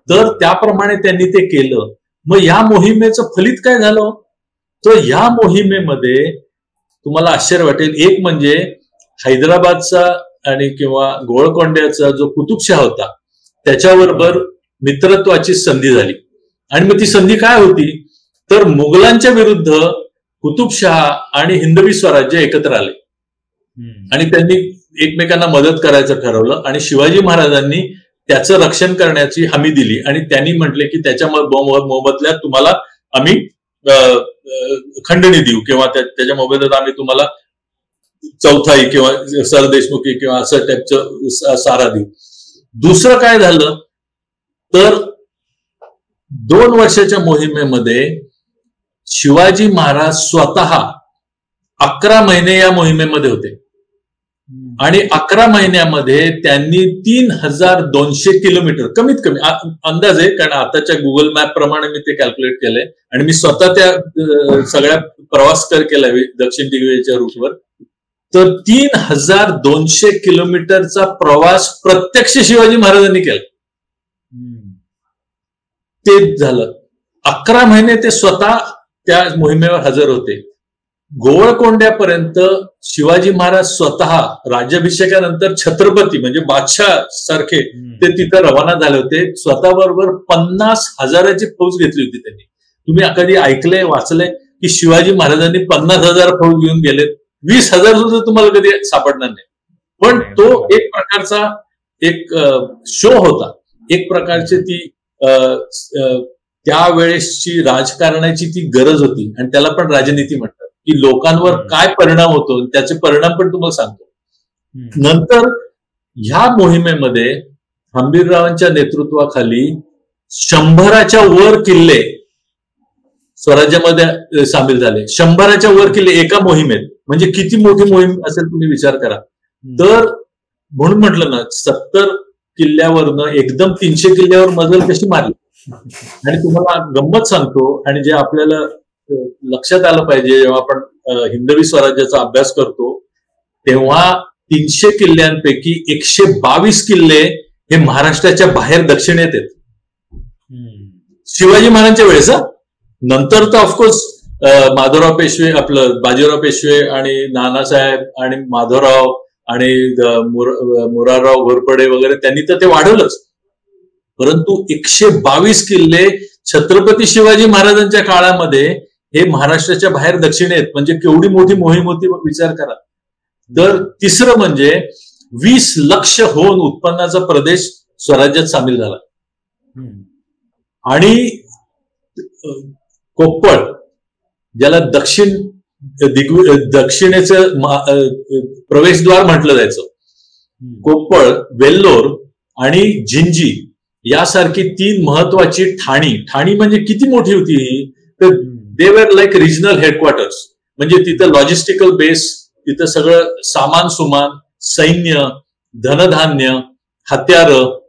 तर त्याप्रमाणे त्यांनी ते केलं. मग या मोहिमेचं फलित काय झालं तर या मोहिमेमध्ये तुम्हाला आश्चर्य वाटेल, एक म्हणजे हैदराबादचा आणि किंवा गोळकोंड्याचा जो कुतुबशाह होता त्याच्याबरोबर मित्रत्वाची संधी झाली. आणि मग ती संधी काय होती तर मुघलांच्या विरुद्ध कुतुबशाह आणि हिंदवी स्वराज्य एकत्र आले आणि त्यांनी एकमेकांना मदत करायचं ठरवलं आणि शिवाजी महाराजांनी त्याचं रक्षण करण्याची हमी दिली आणि त्यांनी म्हटले की त्याच्या मोबदल्यात तुम्हाला आम्ही खंडणी देऊ किंवा त्याच्या मोबदल्यात आम्ही तुम्हाला चौथाई किंवा सरदेशमुखी किंवा असं टाईपचं सारा देऊ. दुसरं काय झालं तर 2 वर्षाच्या मोहिमेमध्ये शिवाजी महाराज स्वतः 11 महिने या मोहिमेमध्ये होते आणि 11 महिन्यामध्ये त्यांनी 3200 किलोमीटर, कमीत कमी अंदाज आहे, कारण आताच्या गुगल मॅप प्रमाणे मी ते कॅल्क्युलेट केलंय आणि मी स्वतः त्या सगळ्या प्रवास केलाय दक्षिण दिग्विजयच्या रूटवर. तर 3200 किलोमीटरचा प्रवास प्रत्यक्ष शिवाजी महाराजांनी केला. ते झालं. 11 महिने ते स्वतः त्या मोहिमेवर हजर होते. गोवळकोंड्यापर्यंत शिवाजी महाराज स्वतः राज्याभिषेकानंतर छत्रपती म्हणजे बादशाह सारखे ते तिथं रवाना झाले होते. स्वतः बरोबर 50,000ची फौज घेतली होती त्यांनी. तुम्ही कधी ऐकलंय वाचलंय की शिवाजी महाराजांनी 50,000 फौज घेऊन गेलेत? 20,000 सुद्धा तुम्हाला कधी सापडणार नाही. पण तो एक प्रकारचा एक शो होता, एक प्रकारची ती त्यावेळेसची राजकारणाची ती गरज होती आणि त्याला पण राजनीती म्हणतात की लोकांवर काय परिणाम होतो त्याचे परिणाम पण तुम्हाला सांगतो. नंतर ह्या मोहिमेमध्ये हंबीररावांच्या नेतृत्वाखाली 100च्या वर किल्ले स्वराज्यामध्ये सामील झाले. 100च्या वर किल्ले एका मोहिमेत. म्हणजे किती मोठी मोहीम असेल तुम्ही विचार करा. तर म्हणून म्हटलं ना, 70 किल्ल्यावरनं एकदम 300 किल्ल्यावर मजल कशी मारली. आणि तुम्हाला गंमत सांगतो आणि जे आपल्याला लक्षात आलं पाहिजे जेव्हा आपण हिंदवी स्वराज्याचा अभ्यास करतो तेव्हा 300 किल्ल्यांपैकी 122 किल्ले हे महाराष्ट्राच्या बाहेर दक्षिणेत आहेत शिवाजी महाराजांच्या वेळेस. नंतर तर ऑफकोर्स माधवराव पेशवे, आपलं बाजीराव पेशवे आणि नानासाहेब आणि माधवराव आणि मोरारराव घोरपडे वगैरे त्यांनी तर ते वाढवलंच. परंतु 122 किल्ले छत्रपती शिवाजी महाराजांच्या काळामध्ये हे महाराष्ट्राच्या बाहेर दक्षिण आहेत. म्हणजे केवढी मोठी मोहीम होती विचार करा. तर तिसरं म्हणजे 20 लक्ष होऊन उत्पन्नाचा प्रदेश स्वराज्यात सामील झाला. आणि कोप्पळ ज्याला दक्षिणेचं प्रवेशद्वार म्हटलं जायचं, कोप्पळ, वेल्लोर आणि जिंजी यासारखी 3 महत्वाची ठाणी म्हणजे किती मोठी होती ही. तर दे वर लाईक रिजनल हेडक्वार्टर्स. म्हणजे तिथं लॉजिस्टिकल बेस, तिथं सगळं सामान सुमान, सैन्य, धनधान्य, हत्यारं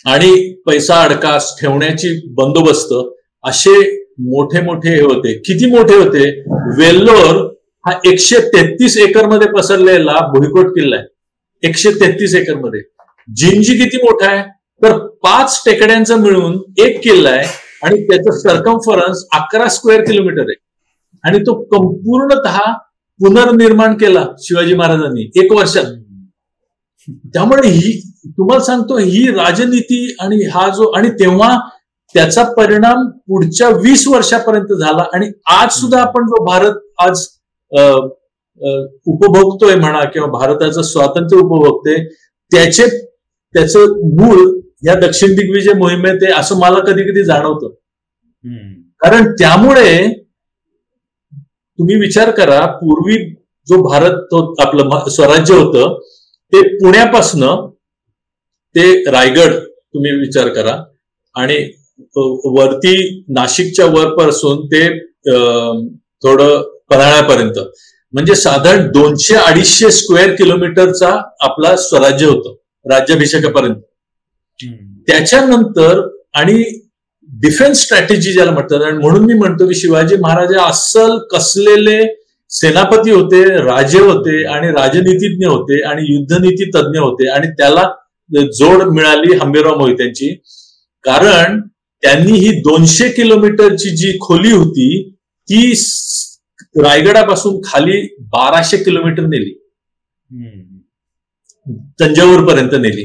आणि पैसा अडकास ठेवण्याची बंदोबस्त असे मोठे मोठे हे होते. किती मोठे होते. वेल्लोर हा 133 एकरमध्ये पसरलेला भुईकोट किल्ला आहे. 133 एकरमध्ये. जिंजी किती मोठा आहे तर 5 टेकड्यांचा मिळून एक किल्ला आहे आणि त्याचं सर्कम्फरन्स 11 स्क्वेअर किलोमीटर आहे. आणि तो पूर्णतः पुनर्निर्माण केला शिवाजी महाराजांनी 1 वर्षात. त्यामुळे ही तुम्हाला सांगतो ही राजनीती आणि हा जो, आणि तेव्हा त्याचा परिणाम पुढच्या 20 वर्षापर्यंत झाला. आणि आज सुद्धा आपण जो भारत आज उपभोगतोय म्हणा किंवा भारताचं स्वातंत्र्य उपभोगते त्याचं मूळ या दक्षिण दिग्विजय मोहिमेत आहे असं मला कधी कधी जाणवतं. कारण त्यामुळे तुम्ही विचार करा, पूर्वी जो भारत आपलं स्वराज्य होतं ते पुण्यापासनं ते रायगड तुम्ही विचार करा आणि वरती नाशिकच्या वरपासून ते थोडं पन्हाळ्यापर्यंत म्हणजे साधारण 200-250 स्क्वेअर किलोमीटरचा आपला स्वराज्य होतं राज्याभिषेकापर्यंत. त्याच्यानंतर आणि डिफेन्स स्ट्रॅटेजी ज्याला म्हणतात, आणि म्हणून मी म्हणतो की शिवाजी महाराज अस्सल कसलेले सेनापती होते, राजे होते आणि राजनीतिज्ञ होते आणि युद्धनीती तज्ञ होते. आणि त्याला जोड मिळाली हंबीरराव मोहित्यांची. कारण त्यांनी ही 200 किलोमीटरची जी खोली होती ती रायगडापासून खाली 1200 किलोमीटर नेली, तंजावूर पर्यंत नेली,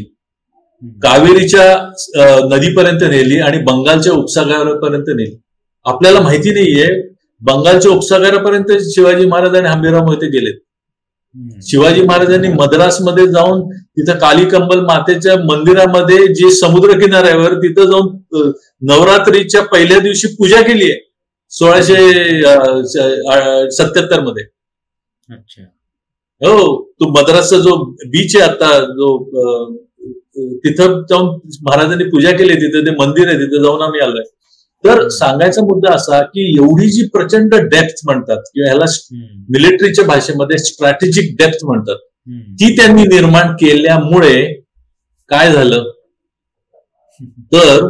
कावेरीच्या नदीपर्यंत नेली आणि बंगालच्या उपसागरापर्यंत नेली. आपल्याला माहिती नाहीये बंगालच्या उपसागरापर्यंत शिवाजी महाराज आणि हंबीरराव मोहिते गेलेत. शिवाजी महाराजांनी मद्रासमध्ये जाऊन तिथं कालीकंबल मातेच्या मंदिरामध्ये जे समुद्र किनाऱ्यावर तिथं जाऊन नवरात्रीच्या पहिल्या दिवशी पूजा केली आहे 1677 मध्ये. हो, तो मद्रासचा जो बीच आहे आता जो तिथं जाऊन महाराजांनी पूजा केली, तिथं ते मंदिर आहे, तिथं जाऊन आम्ही आलोय. तर सांगायचा मुद्दा असा की एवढी जी प्रचंड डेप्थ म्हणतात किंवा ह्याला मिलिटरीच्या भाषेमध्ये स्ट्रॅटेजिक डेप्थ म्हणतात, ती त्यांनी निर्माण केल्यामुळे काय झालं तर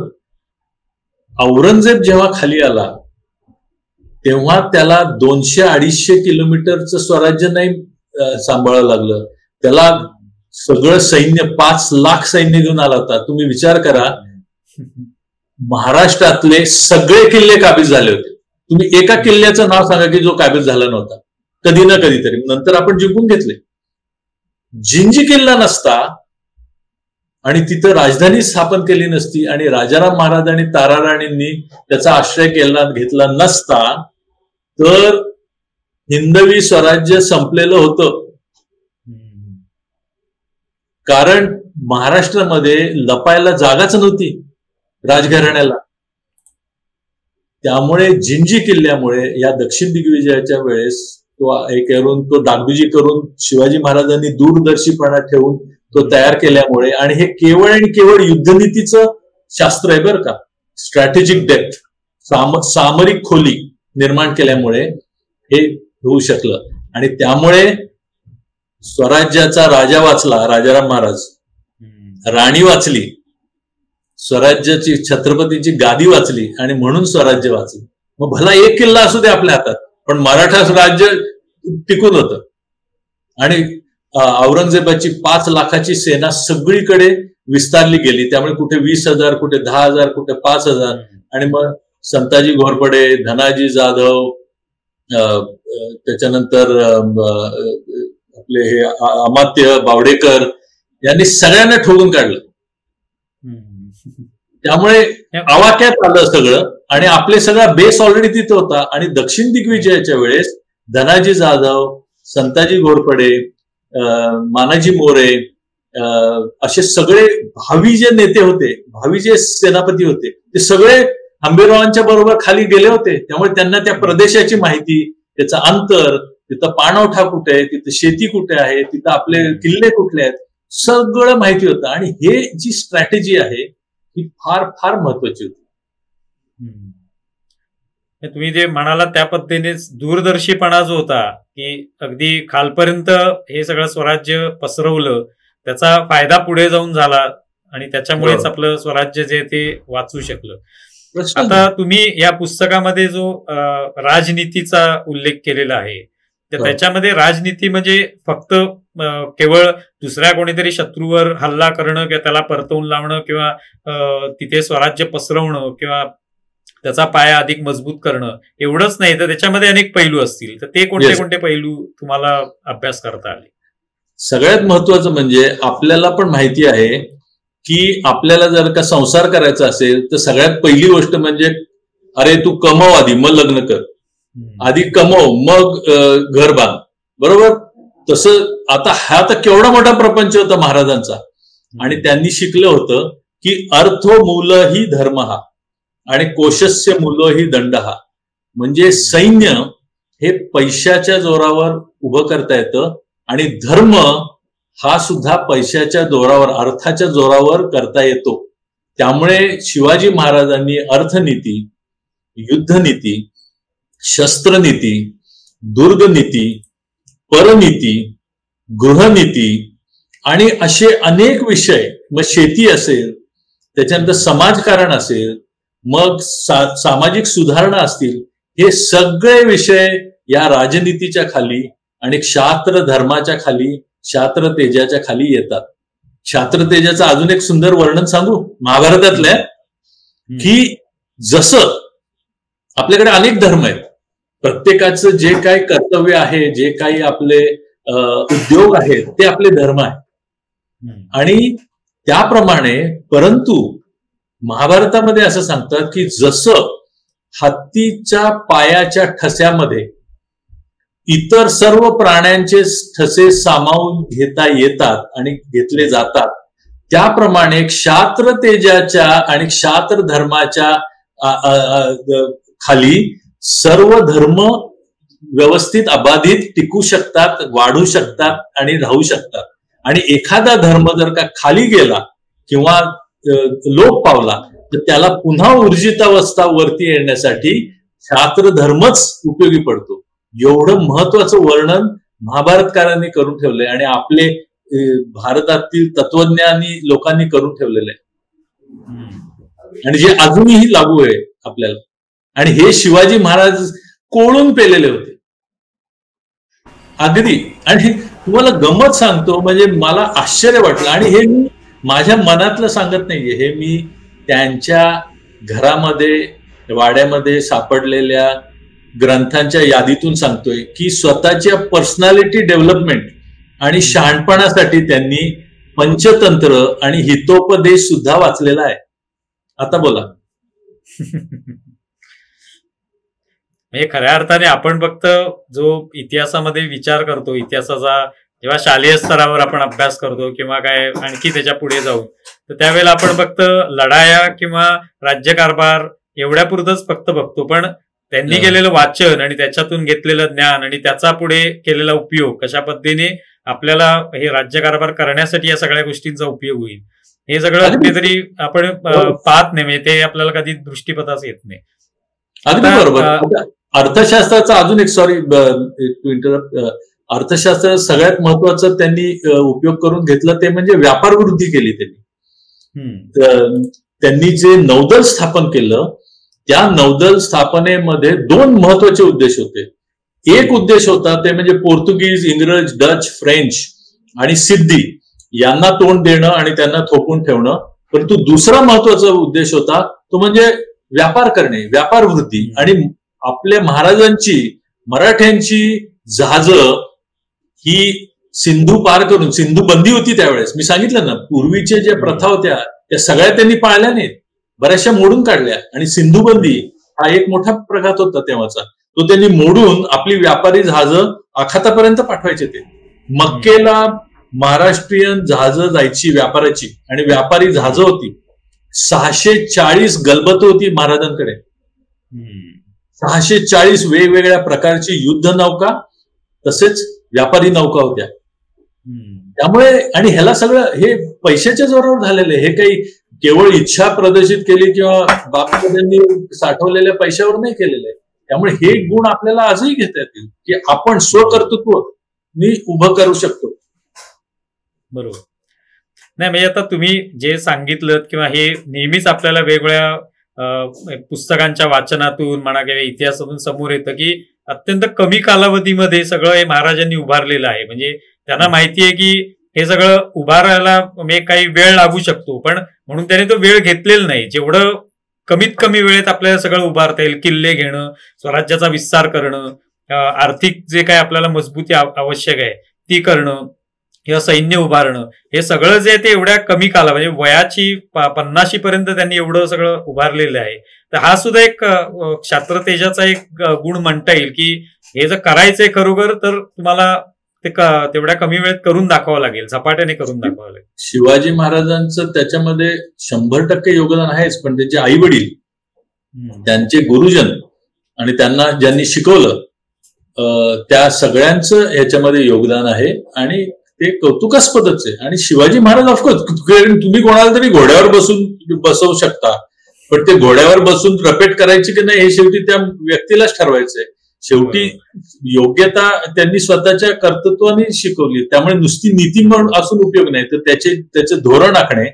औरंगजेब जेव्हा खाली आला तेव्हा त्याला 200-250 किलोमीटरचं स्वराज्य नाही सांभाळावं लागलं. त्याला सगळं सैन्य 5 लाख सैन्य घेऊन आला होता. तुम्ही विचार करा, महाराष्ट्रातले सगळे किल्ले काबीज झाले होते. तुम्ही एका किल्ल्याचं नाव सांगा की जो काबीज झाला नव्हता कधी ना कधीतरी. नंतर आपण जिंकून घेतले. जिंजी किल्ला नसता आणि तिथं राजधानी स्थापन केली नसती आणि राजाराम महाराज आणि ताराराणींनी त्याचा आश्रय घेतला नसता तर हिंदवी स्वराज्य संपलेलं होतं. कारण महाराष्ट्रामध्ये लपायला जागाच नव्हती राजघराण्याला. त्यामुळे जिंजी किल्ल्यामुळे या दक्षिण दिग्विजयाच्या वेळेस तो डागडुजी करून शिवाजी महाराजांनी दूरदर्शीपणा ठेवून तो तयार केल्यामुळे आणि हे केवळ आणि केवळ युद्धनीतीचं शास्त्र आहे बरं का. स्ट्रॅटेजिक डेप्थ, सामरिक खोली निर्माण केल्यामुळे हे होऊ शकलं. आणि त्यामुळे स्वराज्याचा राजा वाचला, राजाराम महाराज, राणी वाचली, स्वराज्याची छत्रपतीची गादी वाचली आणि म्हणून स्वराज्य वाचलं. मग भला एक किल्ला असू दे आपल्या हातात पण मराठा राज्य टिकून होतं. आणि औरंगजेबाची 5 लाखाची सेना सगळीकडे विस्तारली गेली. त्यामुळे कुठे 20,000, कुठे 10,000, कुठे 5,000. आणि मग संताजी घोरपडे, धनाजी जाधव, त्याच्यानंतर आपले हे अमात्य बावडेकर यांनी सगळ्यांना ठोकून काढलं. त्यामुळे आवाक्यात आलं सगळं आणि आपले सगळा बेस ऑलरेडी तिथं होता. आणि दक्षिण दिग्विजयाच्या वेळेस धनाजी जाधव, संताजी घोरपडे, मानाजी मोरे असे सगळे भावी जे नेते होते, भावी जे सेनापती होते ते सगळे आंबेरावांच्या बरोबर खाली गेले होते. त्यामुळे त्यांना त्या प्रदेशाची माहिती, त्याचं अंतर, तिथं पाणवठा कुठे आहे, तिथं शेती कुठे आहे, तिथं आपले किल्ले कुठले आहेत, सगळं माहिती होतं. आणि हे जी स्ट्रॅटेजी आहे ही फार फार महत्वाची होती. तुम्ही जे म्हणाला त्या पद्धतीनेच दूरदर्शीपणा जो होता की अगदी खालपर्यंत हे सगळं स्वराज्य पसरवलं, त्याचा फायदा पुढे जाऊन झाला आणि त्याच्यामुळेच आपलं स्वराज्य जे ते वाचू शकलं. आता तुम्ही या पुस्तकामध्ये जो राजनीतीचा उल्लेख केलेला आहे तर त्याच्यामध्ये राजनीती म्हणजे फक्त केवळ दुसऱ्या कोणीतरी शत्रूवर हल्ला करणं किंवा त्याला परतवून लावणं किंवा तिथे स्वराज्य पसरवणं किंवा त्याचा पाया अधिक मजबूत करणं एवढंच नाही, तर त्याच्यामध्ये अनेक पैलू असतील. तर ते कोणते कोणते पैलू तुम्हाला अभ्यास करता आले? सगळ्यात महत्वाचं म्हणजे आपल्याला पण माहिती आहे की आपल्याला जर का संसार करायचा असेल तर सगळ्यात पहिली गोष्ट म्हणजे अरे तू कमव आधी मग लग्न कर, आधी कमव मग घर बांध. बरोबर? तसं आता हा तर केवढा मोठा प्रपंच होता महाराजांचा. आणि त्यांनी शिकलं होतं की अर्थो मूल ही धर्म हा आणि कोशस्य मूल ही दंड हा. म्हणजे सैन्य हे पैशाच्या जोरावर उभं करता येतं आणि धर्म हा सुद्धा पैशाच्या जोरावर, अर्थाच्या जोरावर करता येतो. त्यामुळे शिवाजी महाराजांनी अर्थनीती, युद्धनीती, शस्त्रनीती, दुर्गनीती, परनीती, गृहनीती आणि असे अनेक विषय, मग शेती असेल, त्याच्यानंतर समाजकारण असेल, मग सामाजिक सुधारणा असतील, हे सगळे विषय या राजनीतीच्या खाली आणि क्षात्र धर्माच्या खाली, क्षात्र तेजाच्या खाली येतात. क्षात्र तेजाचं अजून एक सुंदर वर्णन सांगू महाभारतातलं की जसं आपल्याकडे अनेक धर्म आहेत, प्रत्येकाचं जे काही कर्तव्य आहे, जे काही आपले उद्योग आहेत ते आपले धर्म आहे. आणि त्याप्रमाणे परंतु महाभारतामध्ये असं सांगतात की जसं हत्तीच्या पायाच्या ठस्यामध्ये इतर सर्व प्राण्यांचे ठसे सामावून घेता येतात आणि घेतले जातात, त्याप्रमाणे क्षात्र तेजाच्या आणि क्षात्र धर्माच्या खाली सर्व धर्म व्यवस्थित अबाधित टिकू शकतात, वाढू शकतात आणि राहू शकतात. आणि एखादा धर्म जर का खाली गेला किंवा लोप पावला तर त्याला पुन्हा ऊर्जितावस्था वरती येण्यासाठी क्षात्र धर्मच उपयोगी पडतो. एवढं महत्वाचं वर्णन महाभारतकारांनी करून ठेवलंय आणि आपले भारतातील तत्वज्ञानी लोकांनी करून ठेवलेलं आहे आणि जे अजूनही लागू आहे आपल्याला. आणि हे शिवाजी महाराज कोळून पेलेले होते अगदी. आणि तुम्हाला गंमत सांगतो, म्हणजे मला आश्चर्य वाटलं, आणि हे मी माझ्या मनातलं सांगत नाहीये, हे मी त्यांच्या घरामध्ये वाड्यामध्ये सापडलेल्या ग्रंथांच्या यादीतून सांगतोय की स्वतःच्या पर्सनॅलिटी डेव्हलपमेंट आणि शहाणपणासाठी त्यांनी पंचतंत्र आणि हितोपदेश सुद्धा वाचलेला आहे. आता बोला. म्हणजे खऱ्या अर्थाने आपण फक्त जो इतिहासामध्ये विचार करतो, इतिहासाचा जेव्हा शालेय स्तरावर आपण अभ्यास करतो किंवा काय आणखी त्याच्या पुढे जाऊन, तर त्यावेळेला आपण फक्त लढाया किंवा राज्यकारभार एवढ्यापुरतच फक्त बघतो. पण त्यांनी केलेलं वाचन आणि त्याच्यातून घेतलेलं ज्ञान आणि त्याचा पुढे केलेला उपयोग, कशा पद्धतीने आपल्याला हे राज्यकारभार करण्यासाठी या सगळ्या गोष्टींचा उपयोग होईल, हे सगळं कुठेतरी आपण पाहत नाही. ते आपल्याला कधी दृष्टीपथाच येत नाही. अगदी बरोबर. अर्थशास्त्राचा अजून एक, सॉरी इंटरप्ट, अर्थशास्त्राचा सगळ्यात महत्वाचं त्यांनी उपयोग करून घेतला ते म्हणजे व्यापार वृद्धी केली त्यांनी. त्यांनी जे नौदल स्थापन केलं, त्या नौदल स्थापनेमध्ये 2 महत्वाचे उद्देश होते. एक उद्देश होता ते म्हणजे पोर्तुगीज, इंग्रज, डच, फ्रेंच आणि सिद्धी यांना तोंड देणं आणि त्यांना थोपून ठेवणं. परंतु दुसरा महत्वाचा उद्देश होता तो म्हणजे व्यापार करणे, व्यापार वृद्धी. आणि आपल्या महाराजांची, मराठ्यांची जहाजं ही सिंधू पार करून, सिंधू बंदी होती त्यावेळेस, मी सांगितलं ना, पूर्वीचे जे प्रथा होत्या त्या सगळ्या त्यांनी पाळल्या नाहीत, बऱ्याचशा मोडून काढल्या. आणि सिंधू बंदी हा एक मोठा प्रघात होता तेव्हाचा, तो त्यांनी मोडून आपली व्यापारी जहाजं आखातापर्यंत पाठवायचे. ते मक्केला महाराष्ट्रीयन जहाजं जायची व्यापाराची, आणि व्यापारी जहाजं होती 640 गलबत होती महाराजांकडे. 640 वेगवेगळ्या प्रकारची युद्ध नौका तसेच व्यापारी नौका होत्या. त्यामुळे, आणि ह्याला सगळं हे पैशाच्या जोरावर झालेलं आहे. हे काही केवळ इच्छा प्रदर्शित केली किंवा बापदादांनी साठवलेल्या पैशावर नाही केलेलं आहे. त्यामुळे हे गुण आपल्याला आजही घेता येतील की आपण स्वकर्तृत्व मी उभं करू शकतो. बरोबर. नाही म्हणजे आता तुम्ही जे सांगितलं किंवा हे नेहमीच आपल्याला वेगवेगळ्या पुस्तकांच्या वाचनातून म्हणा किंवा इतिहासातून समोर येतं की अत्यंत कमी कालावधीमध्ये सगळं हे महाराजांनी उभारलेलं आहे. म्हणजे त्यांना माहिती आहे की हे सगळं उभारायला काही वेळ लागू शकतो, पण म्हणून त्याने तो वेळ घेतलेला नाही. जेवढं कमीत कमी वेळेत आपल्याला सगळं उभारता येईल, किल्ले घेणं, स्वराज्याचा विस्तार करणं, आर्थिक जे काय आपल्याला मजबूती आवश्यक आहे ती करणं किंवा सैन्य उभारणं, हे सगळं जे ते एवढ्या कमी काला, म्हणजे वयाची 50 पर्यंत त्यांनी एवढं सगळं उभारलेलं आहे. तर हा सुद्धा एक क्षात्रतेजाचा एक गुण म्हणता येईल की हे जर करायचंय खरोखर तर तुम्हाला ते तेवढ्या कमी वेळेत करून दाखवावं लागेल, झपाट्याने करून दाखवावं लागेल. शिवाजी महाराजांचं त्याच्यामध्ये 100% योगदान आहेच, पण त्यांचे आई वडील, त्यांचे गुरुजन आणि त्यांना ज्यांनी शिकवलं त्या सगळ्यांचं याच्यामध्ये योगदान आहे आणि ते कौतुकास्पदच आहे. आणि शिवाजी महाराज ऑफकोर्स, तुम्ही कोणाला तरी घोड्यावर बसवू शकता, पण ते घोड्यावर बसून रपेट करायची की नाही हे शेवटी त्या व्यक्तीलाच ठरवायचंय. शेवटी योग्यता त्यांनी स्वतःच्या कर्तृत्वाने शिकवली. त्यामुळे नुसती नीती म्हणून असून उपयोग नाही, तर त्याचे धोरण आखणे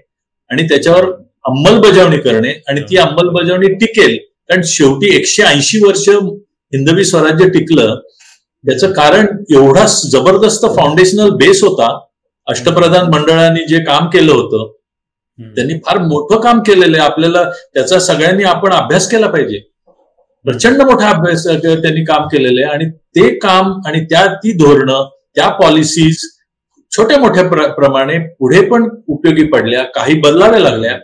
आणि त्याच्यावर अंमलबजावणी करणे, आणि ती अंमलबजावणी टिकेल. कारण शेवटी 180 वर्ष हिंदवी स्वराज्य टिकलं, त्याचं कारण एवढा जबरदस्त फाउंडेशनल बेस होता. अष्टप्रधान मंडळाने जे काम केलं होतं त्यांनी फार मोठं काम केलेलं आहे. आपल्याला त्याचा सगळ्यांनी आपण अभ्यास केला पाहिजे. प्रचंड मोठा अभ्यास त्यांनी काम केलेलं आहे आणि ते काम आणि ती धोरणं, त्या पॉलिसीज छोट्या मोठ्या प्रमाणे पुढे पण उपयोगी पडल्या, काही बदलाव्या लागल्या,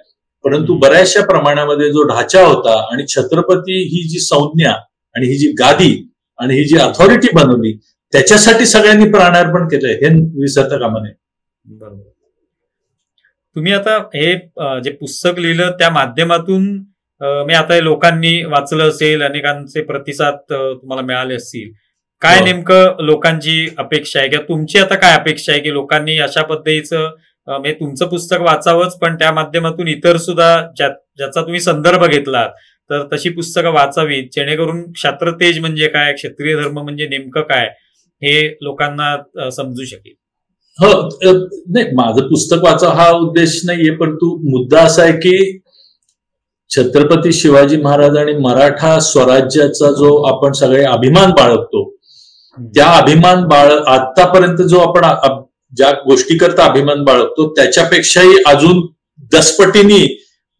परंतु बऱ्याचशा प्रमाणामध्ये जो ढाचा होता आणि छत्रपती ही जी संज्ञा आणि ही जी गादी आणि ही जी अथॉरिटी बनवली त्याच्यासाठी सगळ्यांनी प्राणार्पण केलंय, हे विसरता कामा नये. बरोबर. तुम्ही आता हे जे पुस्तक लिहिलं त्या माध्यमातून मी आता लोकांनी वाचलं असेल, अनेकांचे प्रतिसाद तुम्हाला मिळाले असतील. काय नेमकं लोकांची अपेक्षा आहे किंवा तुमची आता काय अपेक्षा आहे की लोकांनी अशा पद्धतीचं म्हणजे तुमचं पुस्तक वाचावंच, पण त्या माध्यमातून इतर सुद्धा ज्याचा तुम्ही संदर्भ घेतलात तर तशी पुस्तकं वाचावीत, जेणेकरून क्षात्रतेज म्हणजे काय, क्षत्रिय धर्म म्हणजे नेमकं काय हे लोकांना समजू शकेल. हो, नाही, माझं पुस्तक वाचा हा उद्देश नाहीये, परंतु मुद्दा असा आहे की छत्रपती शिवाजी महाराज आणि मराठा स्वराज्याचा जो आपण सगळे अभिमान बाळगतो, त्या अभिमान आतापर्यंत जो आपण ज्या गोष्टी करता अभिमान बाळगतो त्याच्यापेक्षाही अजून 10 पटींनी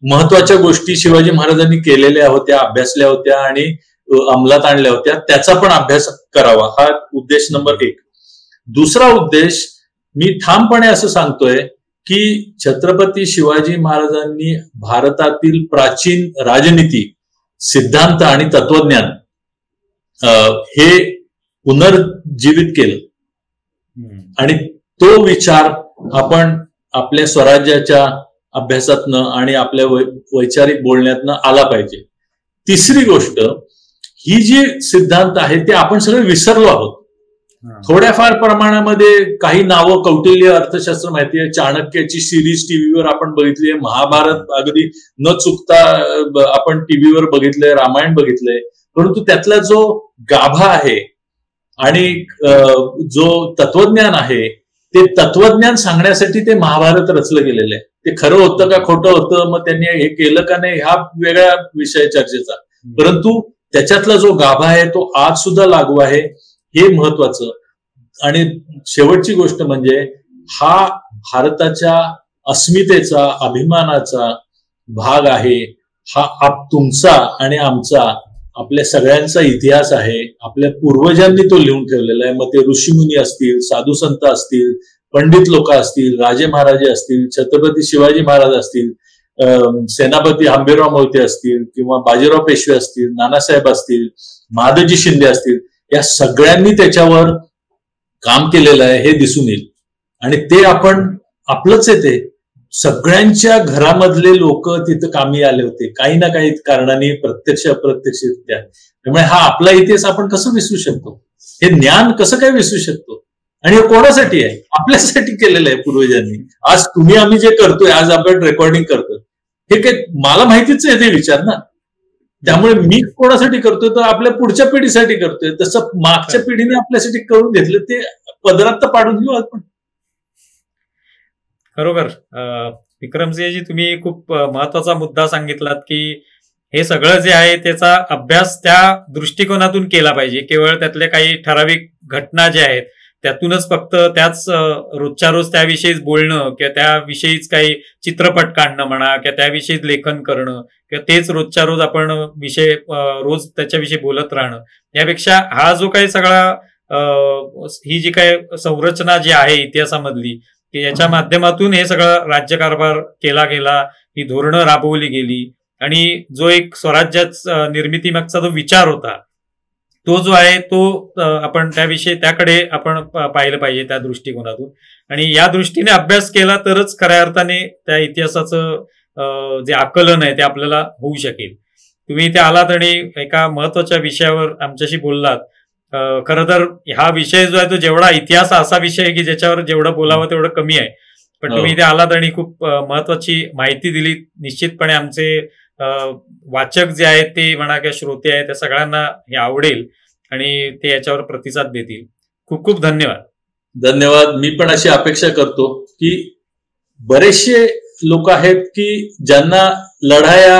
महत्वाच्या गोष्टी शिवाजी महाराजांनी केलेल्या होत्या, अभ्यासल्या होत्या आणि अंमलात आणल्या होत्या, त्याचा पण अभ्यास करावा, हा उद्देश नंबर 1. दुसरा उद्देश, मी ठामपणे असं सांगतोय की छत्रपती शिवाजी महाराजांनी भारतातील प्राचीन राजनीती, सिद्धांत आणि तत्वज्ञान हे पुनर्जीवित केलं आणि तो विचार आपण आपल्या स्वराज्याच्या अभ्यासातनं आणि आपल्या वैचारिक बोलण्यातनं आला पाहिजे. तिसरी गोष्ट, ही जी सिद्धांत आहे ते आपण सगळे विसरलो आहोत. थोड्याफार प्रमाणामध्ये काही नावं, कौटिल्य अर्थशास्त्र माहिती आहे, चाणक्याची सिरीज टीव्हीवर आपण बघितली आहे, महाभारत अगदी न चुकता आपण टीव्हीवर बघितलंय, रामायण बघितलंय, परंतु त्यातला जो गाभा आहे आणि जो तत्वज्ञान आहे, ते तत्वज्ञान सांगण्यासाठी ते महाभारत रचलं गेलेलं आहे. ते खरं होतं का खोटं होतं, मग त्यांनी हे केलं का नाही, हा वेगळा विषय चर्चेचा, परंतु त्याच्यातला जो गाभा आहे तो आज सुद्धा लागू आहे, हे महत्वाचं. आणि शेवटची गोष्ट म्हणजे हा भारताच्या अस्मितेचा, अभिमानाचा भाग आहे. हा तुमचा आणि आमचा, आपल्या सगळ्यांचा इतिहास आहे. आपल्या पूर्वजांनी तो लिहून ठेवलेला आहे. मग ते ऋषीमुनी असतील, साधू संत असतील, पंडित लोक असतील, राजे महाराजे असतील, छत्रपती शिवाजी महाराज असतील, सेनापती हंबीरराव मोहिते असतील, किंवा बाजीराव पेशवे असतील, नानासाहेब असतील, महादजी शिंदे असतील, या सगळ्यांनी त्याच्यावर काम केलेलं आहे हे दिसून येईल. आणि ते आपण आपलंच आहे, ते सगळ्यांच्या घरामधले लोक तिथं कामी आले होते काही ना काही कारणाने, प्रत्यक्ष अप्रत्यक्षरित्या. त्यामुळे हा आपला इतिहास आपण कसं विसरू शकतो, हे ज्ञान कसं काय विसरू शकतो, आणि हे कोणासाठी आहे, आपल्यासाठी केलेलं आहे पूर्वजांनी. आज तुम्ही आम्ही जे करतोय, आज आपण रेकॉर्डिंग करतोय, हे काय मला माहितीच आहे ते विचार ना. त्यामुळे मी कोणासाठी करतोय, तर आपल्या पुढच्या पिढीसाठी करतोय. तसं मागच्या पिढीने आपल्यासाठी करून घेतलं, ते पदरात तर पाडून घेऊ आपण. बरोबर. विक्रमसिंहजी, तुम्ही खूप महत्वाचा मुद्दा सांगितलात की हे सगळं जे आहे त्याचा अभ्यास त्या दृष्टिकोनातून केला पाहिजे. केवळ त्यातले काही ठराविक घटना ज्या आहेत त्यातूनच फक्त त्याच रोजच्या रोज त्याविषयीच बोलणं, किंवा त्याविषयीच काही चित्रपट काढणं म्हणा, किंवा त्याविषयीच लेखन करणं, किंवा तेच रोजच्या रोज आपण विषय रोज त्याच्याविषयी बोलत राहणं, यापेक्षा हा जो काही सगळा ही जी काही संरचना जी आहे इतिहासामधली, की याच्या माध्यमातून हे सगळं राज्यकारभार केला गेला, ही धोरणं राबवली गेली, आणि जो एक स्वराज्यात निर्मितीमागचा जो विचार होता तो जो आहे तो आपण त्याकडे आपण पाहिलं पाहिजे त्या दृष्टिकोनातून. आणि या दृष्टीने अभ्यास केला तरच खऱ्या अर्थाने त्या इतिहासाचं जे आकलन आहे ते आपल्याला होऊ शकेल. तुम्ही इथे आलात आणि एका महत्वाच्या विषयावर आमच्याशी बोललात. खरं तर हा विषय जो आहे तो जेवढा इतिहास असा विषय आहे की ज्याच्यावर जेवढं बोलावं तेवढं कमी आहे, पण तुम्ही इथे आलात आणि खूप महत्वाची माहिती दिली. निश्चितपणे आमचे वाचक जे आहेत ते म्हणा किंवा श्रोते आहेत त्या सगळ्यांना हे आवडेल आणि ते याच्यावर प्रतिसाद देतील. खूप खूप धन्यवाद. धन्यवाद. मी पण अशी अपेक्षा करतो की बरेचसे लोक आहेत की ज्यांना लढाया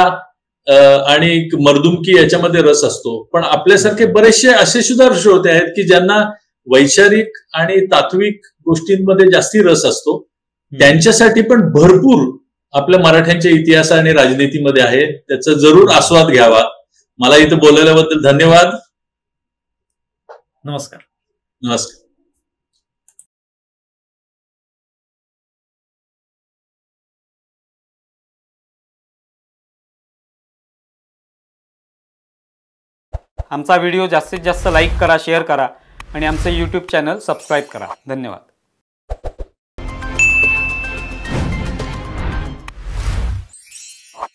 आणि मर्दुमकी याच्यामध्ये रस असतो, पण आपल्यासारखे बरेचसे असे सुद्धा श्रोते आहेत की ज्यांना वैचारिक आणि तात्विक गोष्टींमध्ये जास्ती रस असतो. त्यांच्यासाठी पण भरपूर आपल्या मराठ्यांच्या इतिहास आणि राजनीतीमध्ये आहे, त्याचा जरूर आस्वाद घ्यावा. मला इथं बोलवल्याबद्दल धन्यवाद. नमस्कार. नमस्कार. आमचा व्हिडिओ जास्तीत जास्त लाईक करा, शेअर करा आणि आमचं YouTube चॅनल सबस्क्राईब करा. धन्यवाद.